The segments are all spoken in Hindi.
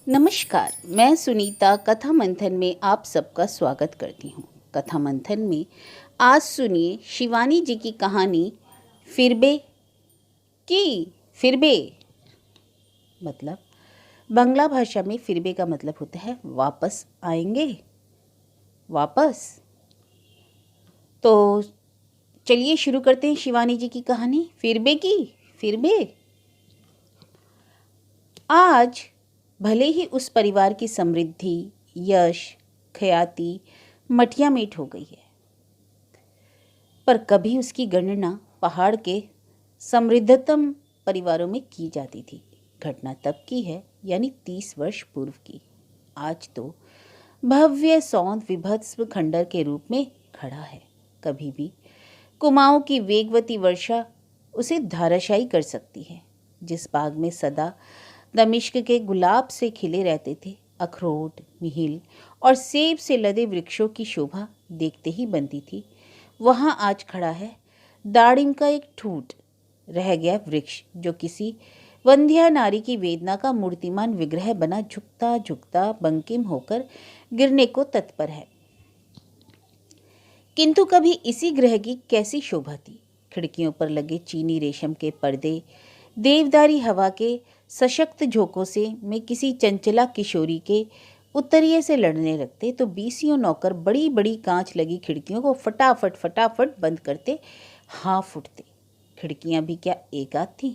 नमस्कार, मैं सुनीता कथा मंथन में आप सबका स्वागत करती हूँ। कथा मंथन में आज सुनिए शिवानी जी की कहानी फिरबे की फिरबे। मतलब बांग्ला भाषा में फिरबे का मतलब होता है वापस आएंगे, वापस। तो चलिए शुरू करते हैं शिवानी जी की कहानी फिरबे की फिरबे। आज भले ही उस परिवार की समृद्धि, यश, ख्याति मटिया मेट हो गई है, पर कभी उसकी गणना पहाड़ के समृद्धतम परिवारों में की जाती थी। घटना तब की है, यानी 30 वर्ष पूर्व की। आज तो भव्य सौंद विभत्स खंडर के रूप में खड़ा है। कभी भी कुमाऊं की वेगवती वर्षा उसे धाराशायी कर सकती है। जिस बाग में सदा दमिश्क के गुलाब से खिले रहते थे, अखरोट, मिहिल और सेब से लदे वृक्षों की शोभा देखते ही बनती थी, वहाँ आज खड़ा है दाड़िम का एक ठूठ रह गया वृक्ष, जो किसी वंध्या नारी की वेदना का मूर्तिमान विग्रह बना झुकता झुकता बंकिम होकर गिरने को तत्पर है। किंतु कभी इसी ग्रह की कैसी शोभा थी। खिड़कियों पर लगे चीनी रेशम के पर्दे देवदारी हवा के सशक्त झोंकों से में किसी चंचला किशोरी के उत्तरीय से लड़ने लगते, तो बीसियों नौकर बड़ी बड़ी कांच लगी खिड़कियों को फटाफट फटाफट बंद करते हाँ फुटते। खिड़कियां भी क्या एक आध थीं,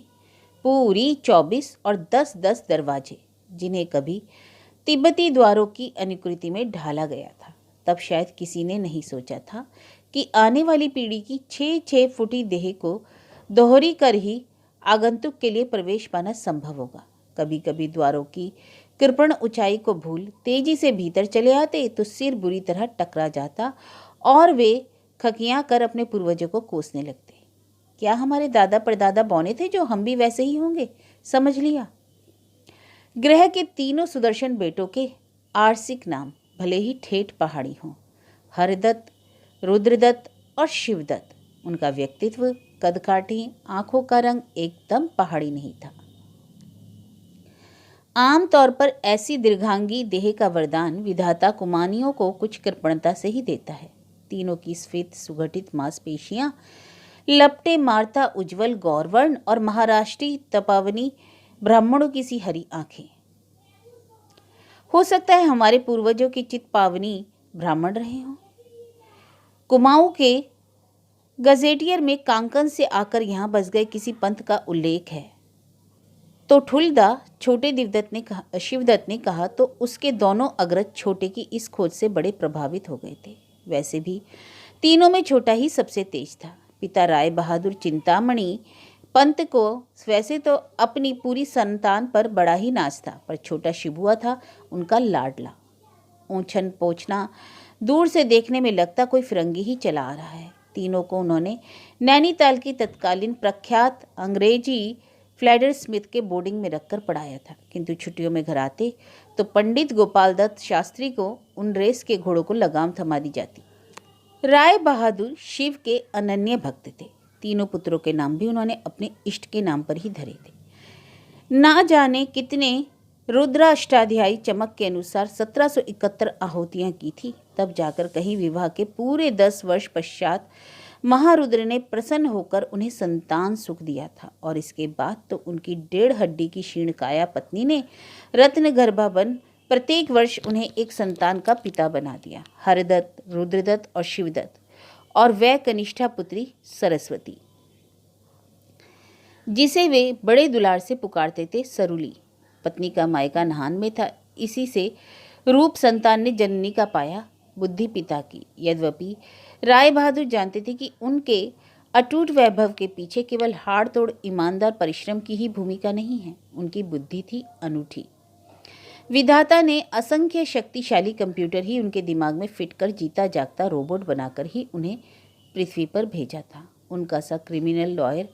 पूरी 24 और 10-10 दरवाजे, जिन्हें कभी तिब्बती द्वारों की अनुकृति में ढाला गया था। तब शायद किसी ने नहीं सोचा था कि आने वाली पीढ़ी की 6-6 फुटी देह को दोहरी कर ही आगंतुक के लिए प्रवेश पाना संभव होगा। कभी कभी द्वारों की कृपण ऊंचाई को भूल तेजी से भीतर चले आते तो सिर बुरी तरह टकरा जाता और वे खकियां कर अपने पूर्वजों को कोसने लगते। क्या हमारे दादा परदादा बौने थे जो हम भी वैसे ही होंगे? समझ लिया। ग्रह के तीनों सुदर्शन बेटों के आरसिक नाम भले ही ठेठ पहाड़ी हों, हरदत्त, रुद्रदत्त और शिवदत्त, उनका व्यक्तित्व, कदकाठी, आंखों का रंग एकदम पहाड़ी नहीं था। आमतौर पर ऐसी दीर्घांगी देह का वरदान विधाता कुमानियों को कुछ कृपणता से ही देता है। तीनों की स्फीत सुगठित मांसपेशियां, लपटे मारता उज्जवल गौरवर्ण और महाराष्ट्री तपावनी ब्राह्मणों की सी हरी आंखें। हो सकता है हमारे पूर्वजों की चित पावनी ब्राह्मण रहे हों। कुमाऊं के गजेटियर में कांकन से आकर यहाँ बस गए किसी पंथ का उल्लेख है तो ठुलदा छोटे शिवदत्त ने कहा तो उसके दोनों अग्रज छोटे की इस खोज से बड़े प्रभावित हो गए थे। वैसे भी तीनों में छोटा ही सबसे तेज था। पिता राय बहादुर चिंतामणि पंत को वैसे तो अपनी पूरी संतान पर बड़ा ही नाज था, पर छोटा शिबुआ था उनका लाडला। ऊंछन पोछना दूर से देखने में लगता कोई फिरंगी ही चला आ रहा है। तीनों को उन्होंने नैनीताल की तत्कालीन प्रख्यात अंग्रेजी फ्लैडर स्मिथ के बोर्डिंग में रखकर पढ़ाया था, किंतु छुट्टियों में घर आते तो पंडित गोपाल दत्त शास्त्री को उन रेस के घोड़ों को लगाम थमा दी जाती। राय बहादुर शिव के अनन्य भक्त थे। तीनों पुत्रों के नाम भी उन्होंने अपने इष्ट के नाम पर ही धरे थे। ना जाने कितने रुद्राष्टाध्यायी चमक के अनुसार 1771 आहुतियां की थी, तब जाकर कहीं विवाह के पूरे 10 वर्ष पश्चात महारुद्र ने प्रसन्न होकर उन्हें संतान सुख दिया था। और इसके बाद तो उनकी 1.5 हड्डी की क्षीणकाया पत्नी ने रत्न गर्भा बन प्रत्येक वर्ष उन्हें एक संतान का पिता बना दिया, हरदत्त, रुद्रदत्त और शिवदत्त, और वह कनिष्ठा पुत्री सरस्वती, जिसे वे बड़े दुलार से पुकारते थे सरुली। पत्नी का मायका नाहन में था, इसी से रूप संतान ने जननी का पाया, बुद्धि पिता की। यद्यपि राय बहादुर जानते थे कि उनके अटूट वैभव के पीछे केवल हाड़ तोड़ ईमानदार परिश्रम की ही भूमिका नहीं है, उनकी बुद्धि थी अनूठी। विधाता ने असंख्य शक्तिशाली कंप्यूटर ही उनके दिमाग में फिट कर जीता जागता रोबोट बनाकर ही उन्हें पृथ्वी पर भेजा था। उनका सा क्रिमिनल लॉयर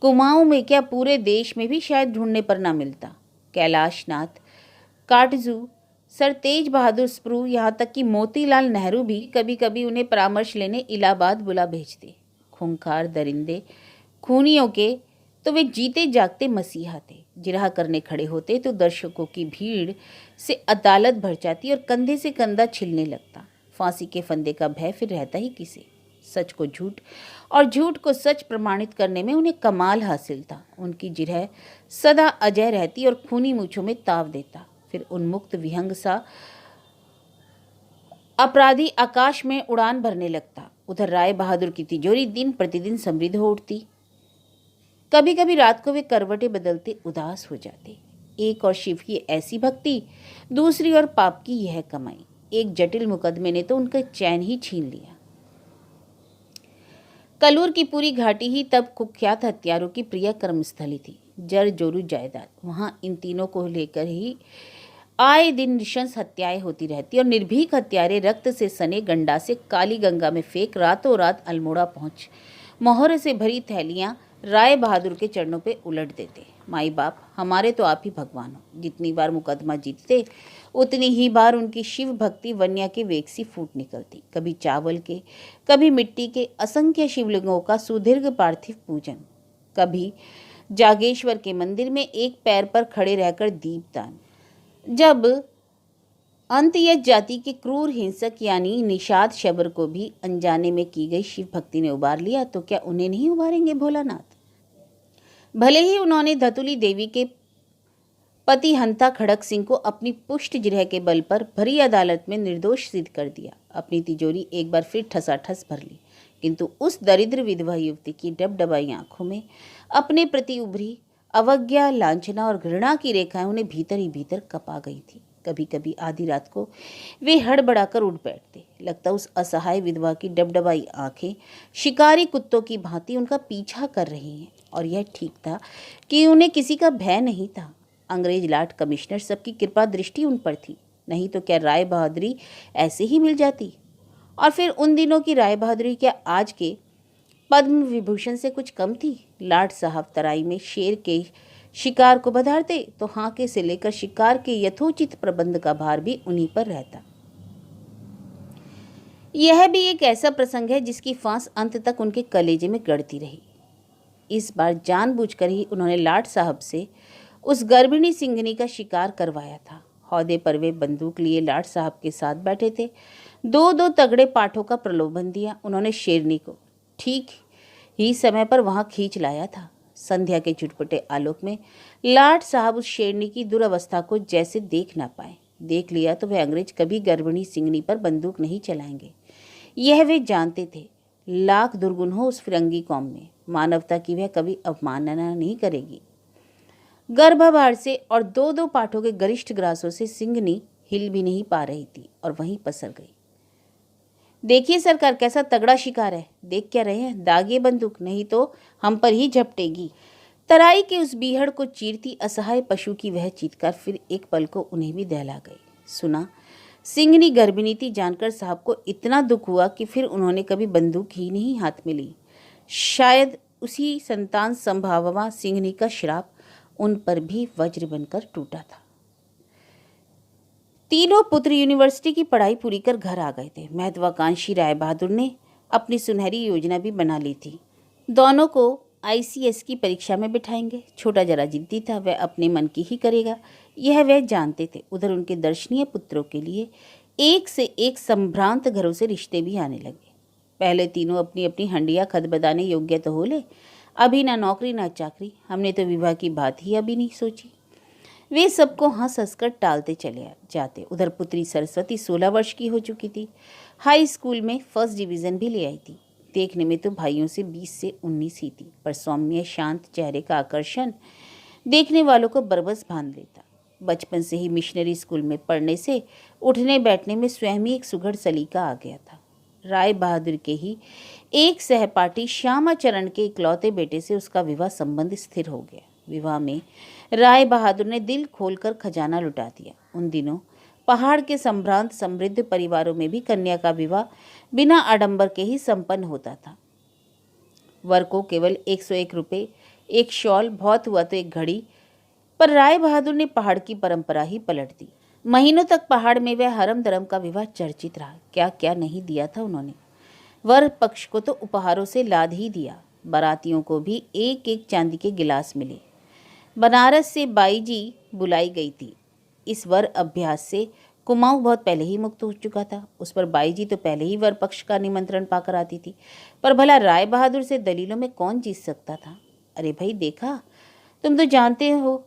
कुमाऊं में क्या पूरे देश में भी शायद ढूंढने पर ना मिलता। कैलाशनाथ, काटजू, सर तेज बहादुर स्प्रू, यहाँ तक कि मोतीलाल नेहरू भी कभी कभी उन्हें परामर्श लेने इलाहाबाद बुला भेजते। खूंखार दरिंदे खूनियों के तो वे जीते जागते मसीहा थे। जिरह करने खड़े होते तो दर्शकों की भीड़ से अदालत भर जाती और कंधे से कंधा छिलने लगता। फांसी के फंदे का भय फिर रहता ही किसे। सच को झूठ और झूठ को सच प्रमाणित करने में उन्हें कमाल हासिल था। उनकी जिरह सदा अजय रहती और खूनी मूंछों में ताव देता। फिर उन्मुक्त विहंग सा अपराधी आकाश में उड़ान भरने लगता। उधर राय बहादुर की तिजोरी दिन प्रतिदिन समृद्ध हो उठती। कभी कभी रात को वे करवटें बदलते उदास हो जाते। एक और शिव की ऐसी भक्ति, दूसरी ओर पाप की यह कमाई। एक जटिल मुकदमे ने तो उनका चैन ही छीन लिया। कलूर की पूरी घाटी ही तब कुख्यात हत्यारों की प्रिय कर्मस्थली थी। जर जोरू जायदाद, वहां इन तीनों को लेकर ही आए दिन नृशंस हत्याएं होती रहती और निर्भीक हत्यारे रक्त से सने गंडासे काली गंगा में फेंक रातों रात अल्मोड़ा पहुंच मोहर से भरी थैलियां राय बहादुर के चरणों पे उलट देते। माई बाप, हमारे तो आप ही भगवान हो। जितनी बार मुकदमा जीतते उतनी ही बार उनकी शिव भक्ति वन्या के वेग सी फूट निकलती। कभी चावल के, कभी मिट्टी के असंख्य शिवलिंगों का सुदीर्घ पार्थिव पूजन, कभी जागेश्वर के मंदिर में एक पैर पर खड़े रहकर दीपदान। जब अंतयज जाति के क्रूर हिंसक यानी निषाद शबर को भी अनजाने में की गई शिव भक्ति ने उबार लिया, तो क्या उन्हें नहीं उबारेंगे भोलानाथ? भले ही उन्होंने धतुली देवी के पति हंता खड़क सिंह को अपनी पुष्ट जिरह के बल पर भरी अदालत में निर्दोष सिद्ध कर दिया, अपनी तिजोरी एक बार फिर ठसाठस भर ली, किंतु उस दरिद्र विधवा युवती की डबडबाई आंखों में अपने प्रति उभरी अवज्ञा, लांछना और घृणा की रेखाएं उन्हें भीतर ही भीतर कपा गई थी। कभी कभी आधी रात को वे हड़बड़ाकर उठ बैठते। लगता उस असहाय विधवा की डबडबाई आंखें शिकारी कुत्तों की भांति उनका पीछा कर रही हैं। और यह ठीक था कि उन्हें किसी का भय नहीं था। अंग्रेज लाट कमिश्नर सबकी कृपा दृष्टि उन पर थी, नहीं तो क्या राय बहादुरी ऐसे ही मिल जाती? और फिर उन दिनों की राय बहादुरी क्या आज के पद्म विभूषण से कुछ कम थी? लाट साहब तराई में शेर के शिकार को बधारते तो हाके से लेकर शिकार के यथोचित प्रबंध का भार भी उन्हीं पर रहता। यह भी एक ऐसा प्रसंग है जिसकी फांस अंत तक उनके कलेजे में गड़ती रही। इस बार जानबूझकर ही उन्होंने लाट साहब से उस गर्भिणी सिंघनी का शिकार करवाया था। हौदे पर वे बंदूक लिए लाट साहब के साथ बैठे थे। दो दो तगड़े पाठों का प्रलोभन दिया उन्होंने शेरनी को। ठीक ही समय पर वहां खींच लाया था। संध्या के चुटपुटे आलोक में लाट साहब उस शेरनी की दुरवस्था को जैसे देख ना पाए। देख लिया तो वे अंग्रेज कभी गर्भिणी सिंघनी पर बंदूक नहीं चलाएंगे, यह वे जानते थे। लाख दुर्गुण हो उस फिरंगी कौम में, मानवता की वह कभी अवमानना नहीं करेगी। गर्भभार से और दो दो पाठों के गरिष्ठ ग्रासों से सिंघनी हिल भी नहीं पा रही थी और वहीं पसर गई। देखिए सरकार, कैसा तगड़ा शिकार है, देख क्या रहे हैं? दागिए बंदूक, नहीं तो हम पर ही झपटेगी। तराई के उस बीहड़ को चीरती असहाय पशु की वह चीत्कार फिर एक पल को उन्हें भी दहला गई। सुना, सिंघनी गर्भिणी थी जानकर साहब को इतना दुख हुआ कि फिर उन्होंने कभी बंदूक ही नहीं हाथ में ली। शायद उसी संतान संभाववा सिंघनी का श्राप उन पर भी वज्र बनकर टूटा था। तीनों पुत्र यूनिवर्सिटी की पढ़ाई पूरी कर घर आ गए थे। महत्वाकांक्षी राय बहादुर ने अपनी सुनहरी योजना भी बना ली थी। दोनों को ICS की परीक्षा में बिठाएंगे। छोटा जरा जिद्दी था, वह अपने मन की ही करेगा, यह वह जानते थे। उधर उनके दर्शनीय पुत्रों के लिए एक से एक संभ्रांत घरों से रिश्ते भी आने लगे। पहले तीनों अपनी अपनी हंडिया खदबदाने योग्य तो हो ले, अभी ना नौकरी ना चाकरी, हमने तो विवाह की बात ही अभी नहीं सोची। वे सबको हंस हंसकर टालते चले जाते। उधर पुत्री सरस्वती 16 वर्ष की हो चुकी थी। हाई स्कूल में फर्स्ट डिवीज़न भी ले आई थी। देखने में तो भाइयों से 20 से 19 ही थी, पर सौम्य शांत चेहरे का आकर्षण देखने वालों को बरबस बांध लेता। बचपन से ही मिशनरी स्कूल में पढ़ने से उठने बैठने में स्वयं ही एक सुघड़ सलीका आ गया था। राय बहादुर के ही एक सहपाठी श्यामाचरण के इकलौते बेटे से उसका विवाह संबंध स्थिर हो गया। विवाह में राय बहादुर ने दिल खोलकर खजाना लुटा दिया। उन दिनों पहाड़ के संभ्रांत समृद्ध परिवारों में भी कन्या का विवाह बिना आडंबर के ही संपन्न होता था। वर को केवल 101 रुपये, एक शॉल, बहुत हुआ तो एक घड़ी, पर राय बहादुर ने पहाड़ की परंपरा ही पलट दी। महीनों तक पहाड़ में वह हरम दरम का विवाह चर्चित रहा। क्या क्या नहीं दिया था उन्होंने। वर पक्ष को तो उपहारों से लाद ही दिया। बारातियों को भी एक एक चांदी के गिलास मिले। बनारस से बाई जी बुलाई गई थी। इस वर अभ्यास से कुमाऊं बहुत पहले ही मुक्त हो चुका था। उस पर बाई जी तो पहले ही वर पक्ष का निमंत्रण पाकर आती थी। पर भला राय बहादुर से दलीलों में कौन जीत सकता था? अरे भाई देखा, तुम तो जानते हो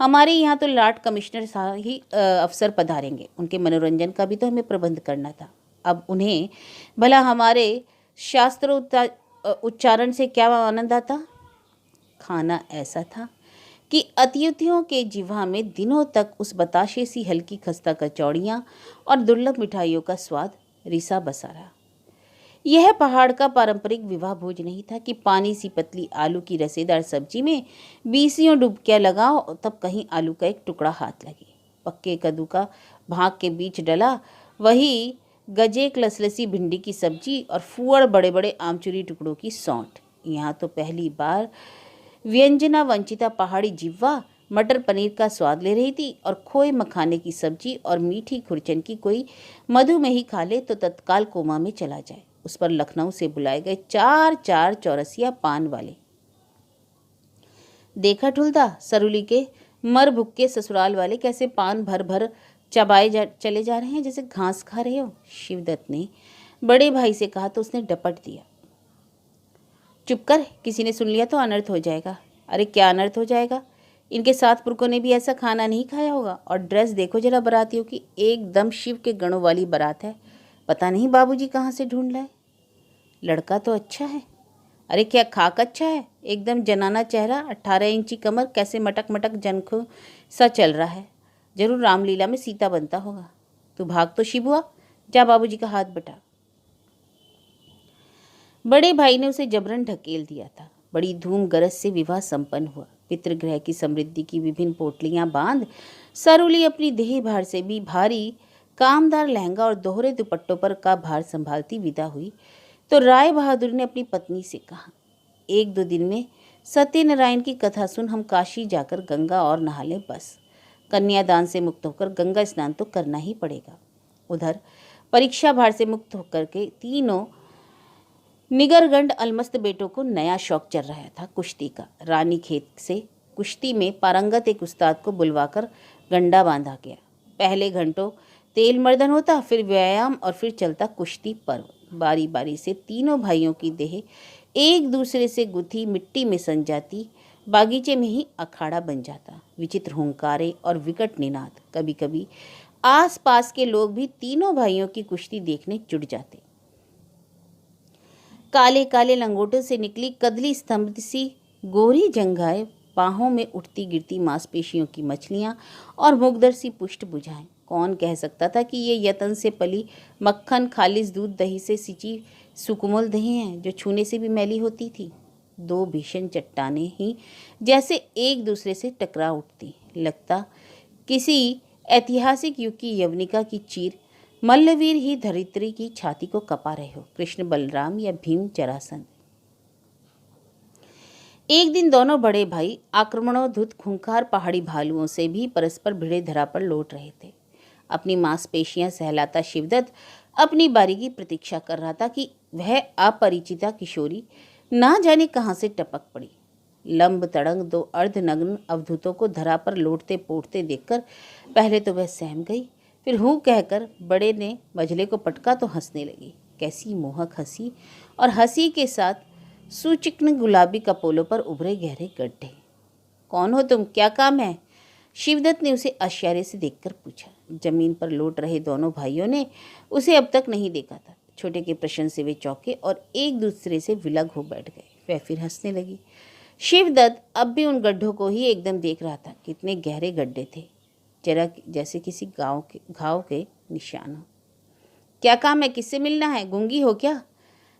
हमारे यहाँ तो लॉर्ड कमिश्नर साहब ही अफसर पधारेंगे। उनके मनोरंजन का भी तो हमें प्रबंध करना था। अब उन्हें भला हमारे शास्त्र उच्चारण से क्या आनंद आता? खाना ऐसा था कि अतिथियों के जिह्वा में दिनों तक उस बताशे सी हल्की खस्ता कचौड़ियाँ और दुर्लभ मिठाइयों का स्वाद रिसा बसा रहा। यह पहाड़ का पारंपरिक विवाह भोज नहीं था कि पानी सी पतली आलू की रसेदार सब्जी में 20 डुबकियाँ लगाओ तब कहीं आलू का एक टुकड़ा हाथ लगे। पक्के कद्दू का भाग के बीच डला वही गजेक लसलसी भिंडी की सब्जी और फुअड़ बड़े बड़े आमचूरी टुकड़ों की सौंठ। यहाँ तो पहली बार व्यंजना वंचिता पहाड़ी जिह्वा मटर पनीर का स्वाद ले रही थी और खोए मखाने की सब्जी और मीठी खुरचन की कोई मधुमेही खा ले तो तत्काल कोमा में चला जाए। उस पर लखनऊ से बुलाए गए 4 चौरसिया पान वाले। देखा ठुल्दा, सरुली के मर भुक्के ससुराल वाले कैसे पान भर भर चले जा रहे हैं जैसे घास खा रहे हो। शिवदत्त ने बड़े भाई से कहा तो उसने डपट दिया, चुप कर, किसी ने सुन लिया तो अनर्थ हो जाएगा। अरे क्या अनर्थ हो जाएगा? इनके 7 पुरखों ने भी ऐसा खाना नहीं खाया होगा। और ड्रेस देखो जरा बारातियों की, एकदम शिव के गणों वाली बारात है। पता नहीं बाबूजी कहाँ से ढूंढ लाए। लड़का तो अच्छा है। अरे क्या खाक अच्छा है, एकदम जनाना चेहरा, 18 इंची कमर, कैसे मटक मटक जनखों सा चल रहा है। जरूर रामलीला में सीता बनता होगा। तू भाग तो शिबुआ, जा बाबूजी का हाथ बटा। बड़े भाई ने उसे जबरन ढकेल दिया था। बड़ी धूम गरज से विवाह संपन्न हुआ। पितृगृह की समृद्धि की विभिन्न पोटलियां बांध सरुली अपनी देह भार से भी भारी कामदार लहंगा और दोहरे दुपट्टों पर का भार संभालती विदा हुई तो राय बहादुर ने अपनी पत्नी से कहा, 1-2 दिन में सत्यनारायण की कथा सुन हम काशी जाकर गंगा और नहा लें बस। कन्यादान से मुक्त होकर गंगा स्नान तो करना ही पड़ेगा। उधर परीक्षा भार से मुक्त होकर के तीनों निगरगंड अलमस्त बेटों को नया शौक चल रहा था कुश्ती का। रानी खेत से कुश्ती में पारंगत एक उस्ताद को बुलवाकर गंडा बांधा गया। पहले घंटों तेल मर्दन होता, फिर व्यायाम और फिर चलता कुश्ती पर्व। बारी बारी से तीनों भाइयों की देह एक दूसरे से गुथी मिट्टी में सन जाती। बागीचे में ही अखाड़ा बन जाता। विचित्र हुंकारे और विकट निनाद। कभी कभी आस पास के लोग भी तीनों भाइयों की कुश्ती देखने जुट जाते। काले काले लंगोटों से निकली कदली स्तंभ सी गोरी जंघाएं, बाहों में उठती गिरती मांसपेशियों की मछलियां और मुगदर सी पुष्ट बुझाएं। कौन कह सकता था कि ये यतन से पली मक्खन खालिस दूध दही से सिंची सुकोमल दही हैं जो छूने से भी मैली होती थी। 2 भीषण चट्टानें ही जैसे एक दूसरे से टकरा उठती। लगता किसी ऐतिहासिक युग की यवनिका की चीर मल्लवीर ही धरित्री की छाती को कपा रहे हो। कृष्ण बलराम या भीम जरासंध। एक दिन दोनों बड़े भाई आक्रमणोद्धत खूंखार पहाड़ी भालुओं से भी परस्पर भिड़े धरा पर लौट रहे थे। अपनी मांसपेशियां सहलाता शिवदत्त अपनी बारी की प्रतीक्षा कर रहा था कि वह अपरिचिता किशोरी ना जाने कहां से टपक पड़ी। लंब तड़ंग 2 अर्धनग्न अवधूतों को धरा पर लौटते पोटते देखकर पहले तो वह सहम गई, फिर हूँ कहकर बड़े ने मझले को पटका तो हंसने लगी। कैसी मोहक हंसी, और हंसी के साथ सुचिक्न गुलाबी कपोलों पर उभरे गहरे गड्ढे। कौन हो तुम, क्या काम है? शिवदत्त ने उसे आश्चर्य से देखकर पूछा। जमीन पर लौट रहे दोनों भाइयों ने उसे अब तक नहीं देखा था। छोटे के प्रश्न से वे चौंके और एक दूसरे से विलग हो बैठ गए। वह फिर हंसने लगी। शिवदत्त अब भी उन गड्ढों को ही एकदम देख रहा था। कितने गहरे गड्ढे थे, जरा जैसे किसी घाव के निशान हो। क्या काम है, किससे मिलना है, गूंगी हो क्या?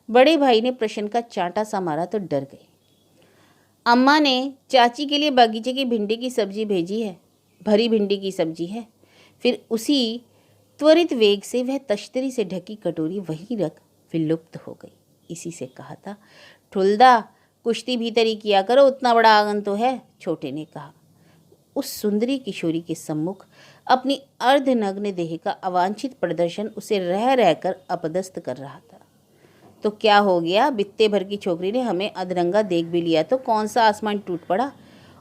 बड़े भाई ने प्रश्न का चांटा सा मारा तो डर गई। अम्मा ने चाची के लिए बागीचे की भिंडी की सब्जी भेजी है, भरी भिंडी की सब्जी है। फिर उसी त्वरित वेग से वह तश्तरी से ढकी कटोरी वहीं रख विलुप्त हो गई। इसी से कहा था, ठुल्दा कुश्ती भीतर ही किया करो, उतना बड़ा आंगन तो है, छोटे ने कहा। उस सुंदरी किशोरी के सम्मुख अपनी अर्धनग्न देह का अवांछित प्रदर्शन उसे रह रहकर अपदस्थ कर रहा था। तो क्या हो गया, बित्ते भर की छोकरी ने हमें अधरंगा देख भी लिया तो कौन सा आसमान टूट पड़ा,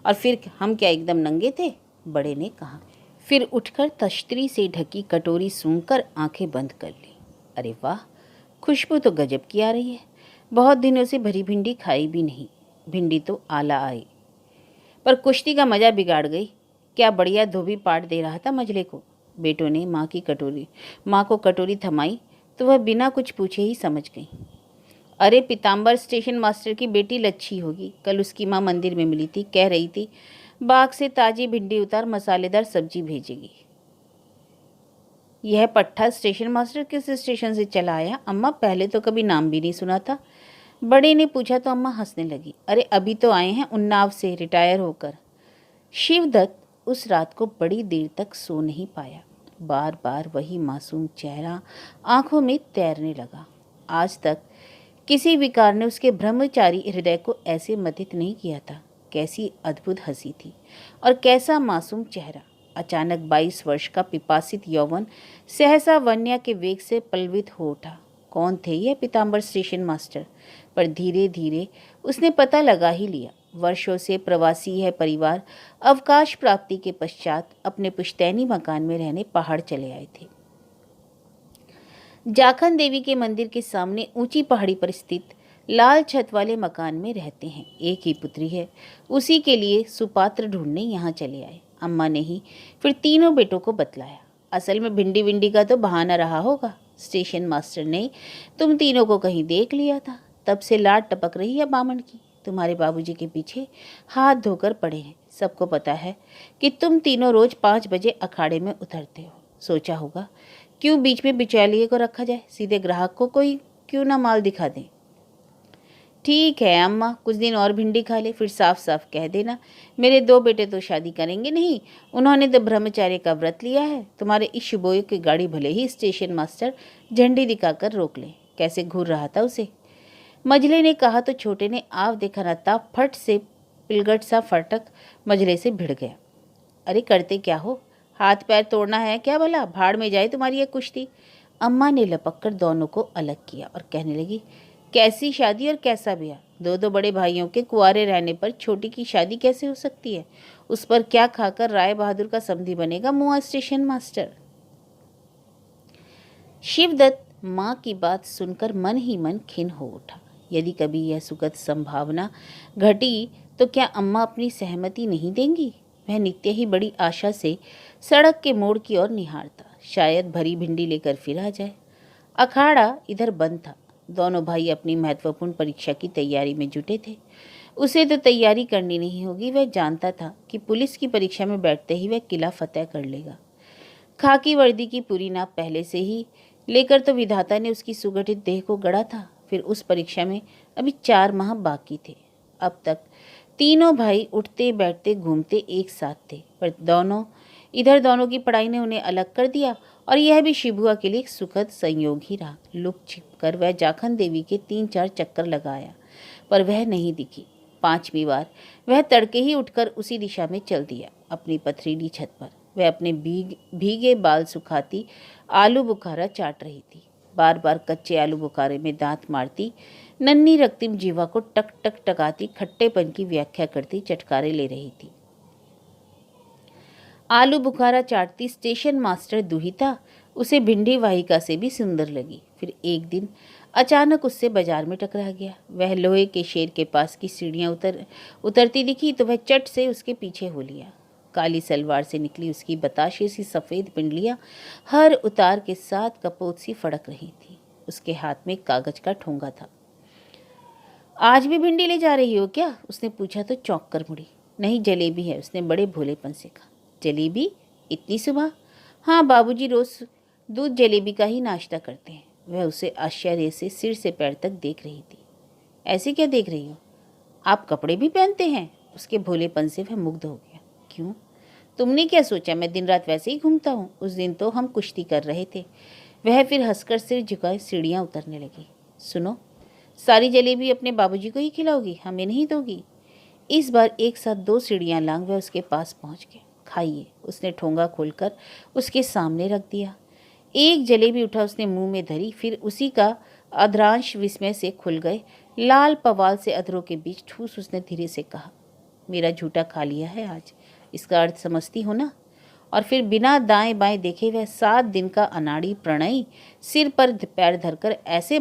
और फिर हम क्या एकदम नंगे थे? बड़े ने कहा। फिर उठकर तश्तरी से ढकी कटोरी सूंघकर आंखें बंद कर ली। अरे वाह, खुशबू तो गजब की आ रही है। बहुत दिनों से भरी भिंडी खाई भी नहीं। भिंडी तो आला आई, पर कुश्ती का मजा बिगाड़ गई। क्या बढ़िया धोबी पाट दे रहा था मजले को। बेटों ने माँ को कटोरी थमाई तो वह बिना कुछ पूछे ही समझ गई। अरे पीताम्बर स्टेशन मास्टर की बेटी लच्छी होगी। कल उसकी माँ मंदिर में मिली थी, कह रही थी बाग से ताजी भिंडी उतार मसालेदार सब्जी भेजेगी। यह पट्टा स्टेशन मास्टर किस स्टेशन से चला आया? अम्मा, पहले तो कभी नाम भी नहीं सुना था। बड़े ने पूछा तो अम्मा हंसने लगी। अरे अभी तो आए हैं उन्नाव से रिटायर होकर। शिवदत्त उस रात को बड़ी देर तक सो नहीं पाया। बार बार वही मासूम चेहरा आंखों में तैरने लगा। आज तक किसी विकार ने उसके ब्रह्मचारी हृदय को ऐसे मथित नहीं किया था। कैसी अद्भुत हंसी थी और कैसा मासूम चेहरा। अचानक 22 वर्ष का पिपासित यौवन सहसा वन्या के वेग से पलवित हो उठा। कौन थे यह पीताम्बर स्टेशन मास्टर? पर धीरे धीरे उसने पता लगा ही लिया। वर्षों से प्रवासी है परिवार अवकाश प्राप्ति के पश्चात अपने पुश्तैनी मकान में रहने पहाड़ चले आए थे। जाखन देवी के मंदिर के सामने ऊंची पहाड़ी पर स्थित लाल छत वाले मकान में रहते हैं। एक ही पुत्री है, उसी के लिए सुपात्र ढूंढने यहाँ चले आए। अम्मा ने ही फिर तीनों बेटों को बतलाया। असल में भिंडी विंडी का तो बहाना रहा होगा। स्टेशन मास्टर ने तुम तीनों को कहीं देख लिया था, तब से लाट टपक रही है बामण की। तुम्हारे बाबूजी के पीछे हाथ धोकर पड़े हैं। सबको पता है कि तुम तीनों रोज 5 बजे अखाड़े में उतरते हो। सोचा होगा क्यों बीच में बिचौलिए को रखा जाए, सीधे ग्राहक को कोई क्यों ना माल दिखा दें। ठीक है अम्मा, कुछ दिन और भिंडी खा ले, फिर साफ साफ कह देना मेरे 2 बेटे तो शादी करेंगे नहीं, उन्होंने तो ब्रह्मचार्य का व्रत लिया है। तुम्हारे इस शुभोय की गाड़ी भले ही स्टेशन मास्टर झंडी दिखाकर रोक ले। कैसे घूर रहा था उसे। मजले ने कहा तो छोटे ने आव देखा न था, फट से पिलगट सा फटक मजले से भिड़ गया। अरे करते क्या हो, हाथ पैर तोड़ना है क्या भला? भाड़ में जाए तुम्हारी यह कुश्ती। अम्मा ने लपक कर दोनों को अलग किया और कहने लगी, कैसी शादी और कैसा ब्याह? 2 बड़े भाइयों के कुंवारे रहने पर छोटी की शादी कैसे हो सकती है? उस पर क्या खाकर राय बहादुर का समधी बनेगा मुआ स्टेशन मास्टर। शिवदत्त माँ की बात सुनकर मन ही मन खिन्न हो उठा। यदि कभी यह सुखद संभावना घटी तो क्या अम्मा अपनी सहमति नहीं देंगी? वह नित्य ही बड़ी आशा से सड़क के मोड़ की ओर निहारता, शायद भरी भिंडी लेकर फिर आ जाए। अखाड़ा इधर बंद था। दोनों भाई अपनी महत्वपूर्ण परीक्षा की तैयारी में जुटे थे। उसे तो तैयारी करनी नहीं होगी। वह जानता था कि पुलिस की परीक्षा में बैठते ही वह किला फतेह कर लेगा। खाकी वर्दी की पूरी नाप पहले से ही लेकर तो विधाता ने उसकी सुगठित देह को गढ़ा था। फिर उस परीक्षा में अभी 4 माह बाकी थे। अब तक तीनों भाई उठते बैठते घूमते एक साथ थे, पर दोनों की पढ़ाई ने उन्हें अलग कर दिया, और यह भी शिबुआ के लिए एक सुखद संयोग ही रहा। लुक छिप कर वह जाखन देवी के 3-4 चक्कर लगाया, पर वह नहीं दिखी। 5वीं बार वह तड़के ही उठकर उसी दिशा में चल दिया। अपनी पथरीली छत पर वह अपने भीगे बाल सुखाती आलू बुखारा चाट रही थी। बार बार कच्चे आलू बुखारे में दांत मारती, नन्ही रक्तिम जीवा को टक टक टकाती खट्टेपन की व्याख्या करती चटकारे ले रही थी। आलू बुखारा चाटती स्टेशन मास्टर दुहिता उसे भिंडी वाहिका से भी सुंदर लगी। फिर एक दिन अचानक उससे बाजार में टकरा गया। वह लोहे के शेर के पास की सीढ़ियां उतरती दिखी तो वह चट से उसके पीछे हो लिया। काली सलवार से निकली उसकी बताशे सी सफ़ेद पिंडलियां हर उतार के साथ कपोत सी फड़क रही थी। उसके हाथ में कागज का ठोंगा था। आज भी भिंडी ले जा रही हो क्या? उसने पूछा तो चौंक कर मुड़ी। नहीं, जलेबी है, उसने बड़े भोलेपन से कहा। जलेबी? इतनी सुबह? हाँ, बाबूजी रोज दूध जलेबी का ही नाश्ता करते हैं। वह उसे आश्चर्य से सिर से पैर तक देख रही थी। ऐसे क्या देख रही हो? आप कपड़े भी पहनते हैं? उसके भोलेपन से वह मुग्ध हो गया। क्यों? तुमने क्या सोचा मैं दिन रात वैसे ही घूमता हूँ? उस दिन तो हम कुश्ती कर रहे थे। वह फिर हंसकर सिर झुकाए सीढ़ियाँ उतरने लगी। सुनो, सारी जलेबी अपने बाबूजी को ही खिलाओगी, हमें नहीं दोगी? इस बार एक साथ 2 सीढ़ियाँ लांग वह उसके पास पहुँच गए। खाइए, उसने ठोंगा खोलकर उसके सामने रख दिया। एक जलेबी उठा उसने मुंह में धरी, फिर उसी का अधरांश विस्मय से खुल गए। लाल पवाल से अधरों के बीच ठूस उसने धीरे से कहा, मेरा झूठा खा लिया है आज, इसका अर्थ समझती हो ना? और फिर बिना दाएं बाएं देखे वह 7 दिन का अनाड़ी प्रणयी सिर पर पैर धरकर ऐसे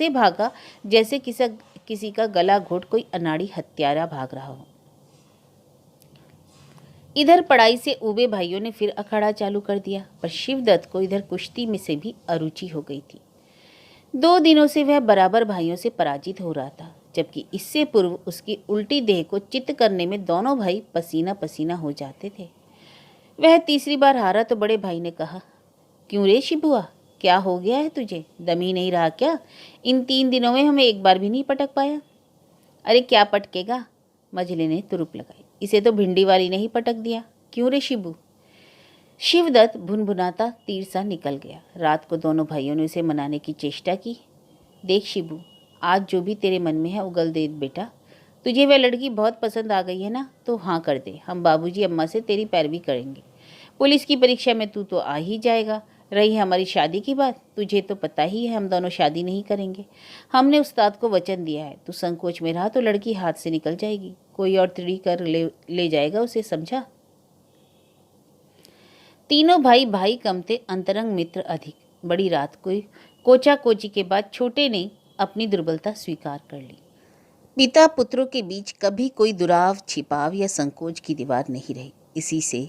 भागा जैसे किसी का गला घोट कोई अनाड़ी हत्यारा भाग रहा हो। इधर पढ़ाई से ऊबे भाइयों ने फिर अखाड़ा चालू कर दिया, पर शिवदत्त को इधर कुश्ती में से भी अरुचि हो गई थी। 2 दिनों से वह बराबर भाइयों से पराजित हो रहा था, जबकि इससे पूर्व उसकी उल्टी देह को चित्त करने में दोनों भाई पसीना पसीना हो जाते थे। वह तीसरी बार हारा तो बड़े भाई ने कहा, क्यों रे शिबुआ, क्या हो गया है तुझे? दम ही नहीं रहा क्या? इन 3 दिनों में हमें एक बार भी नहीं पटक पाया। अरे क्या पटकेगा, मझले ने तुरुप लगाई, इसे तो भिंडी वाली ने ही पटक दिया। क्यों रे शिबू? शिवदत्त भुनभुनाता तीर सा निकल गया। रात को दोनों भाइयों ने उसे मनाने की चेष्टा की। देख शिबू, आज जो भी तेरे मन में है उगल दे बेटा। तुझे वह लड़की बहुत पसंद आ गई है ना, तो हाँ कर दे। हम बाबूजी अम्मा से तेरी पैरवी करेंगे। पुलिस की परीक्षा में तू तो आ ही जाएगा। रही हमारी शादी की बात, तुझे तो पता ही है हम दोनों शादी नहीं करेंगे। हमने उस्ताद को वचन दिया है। तू संकोच में रहा तो लड़की हाथ से निकल जाएगी, कोई और तिड़ी कर ले जाएगा उसे, समझा? तीनों भाई कम थे, अंतरंग मित्र अधिक। बड़ी रात को कोचा कोची के बाद छोटे ने अपनी दुर्बलता स्वीकार कर ली। पिता पुत्रों के बीच कभी कोई दुराव, छिपाव या संकोच की दीवार नहीं रही। इसी से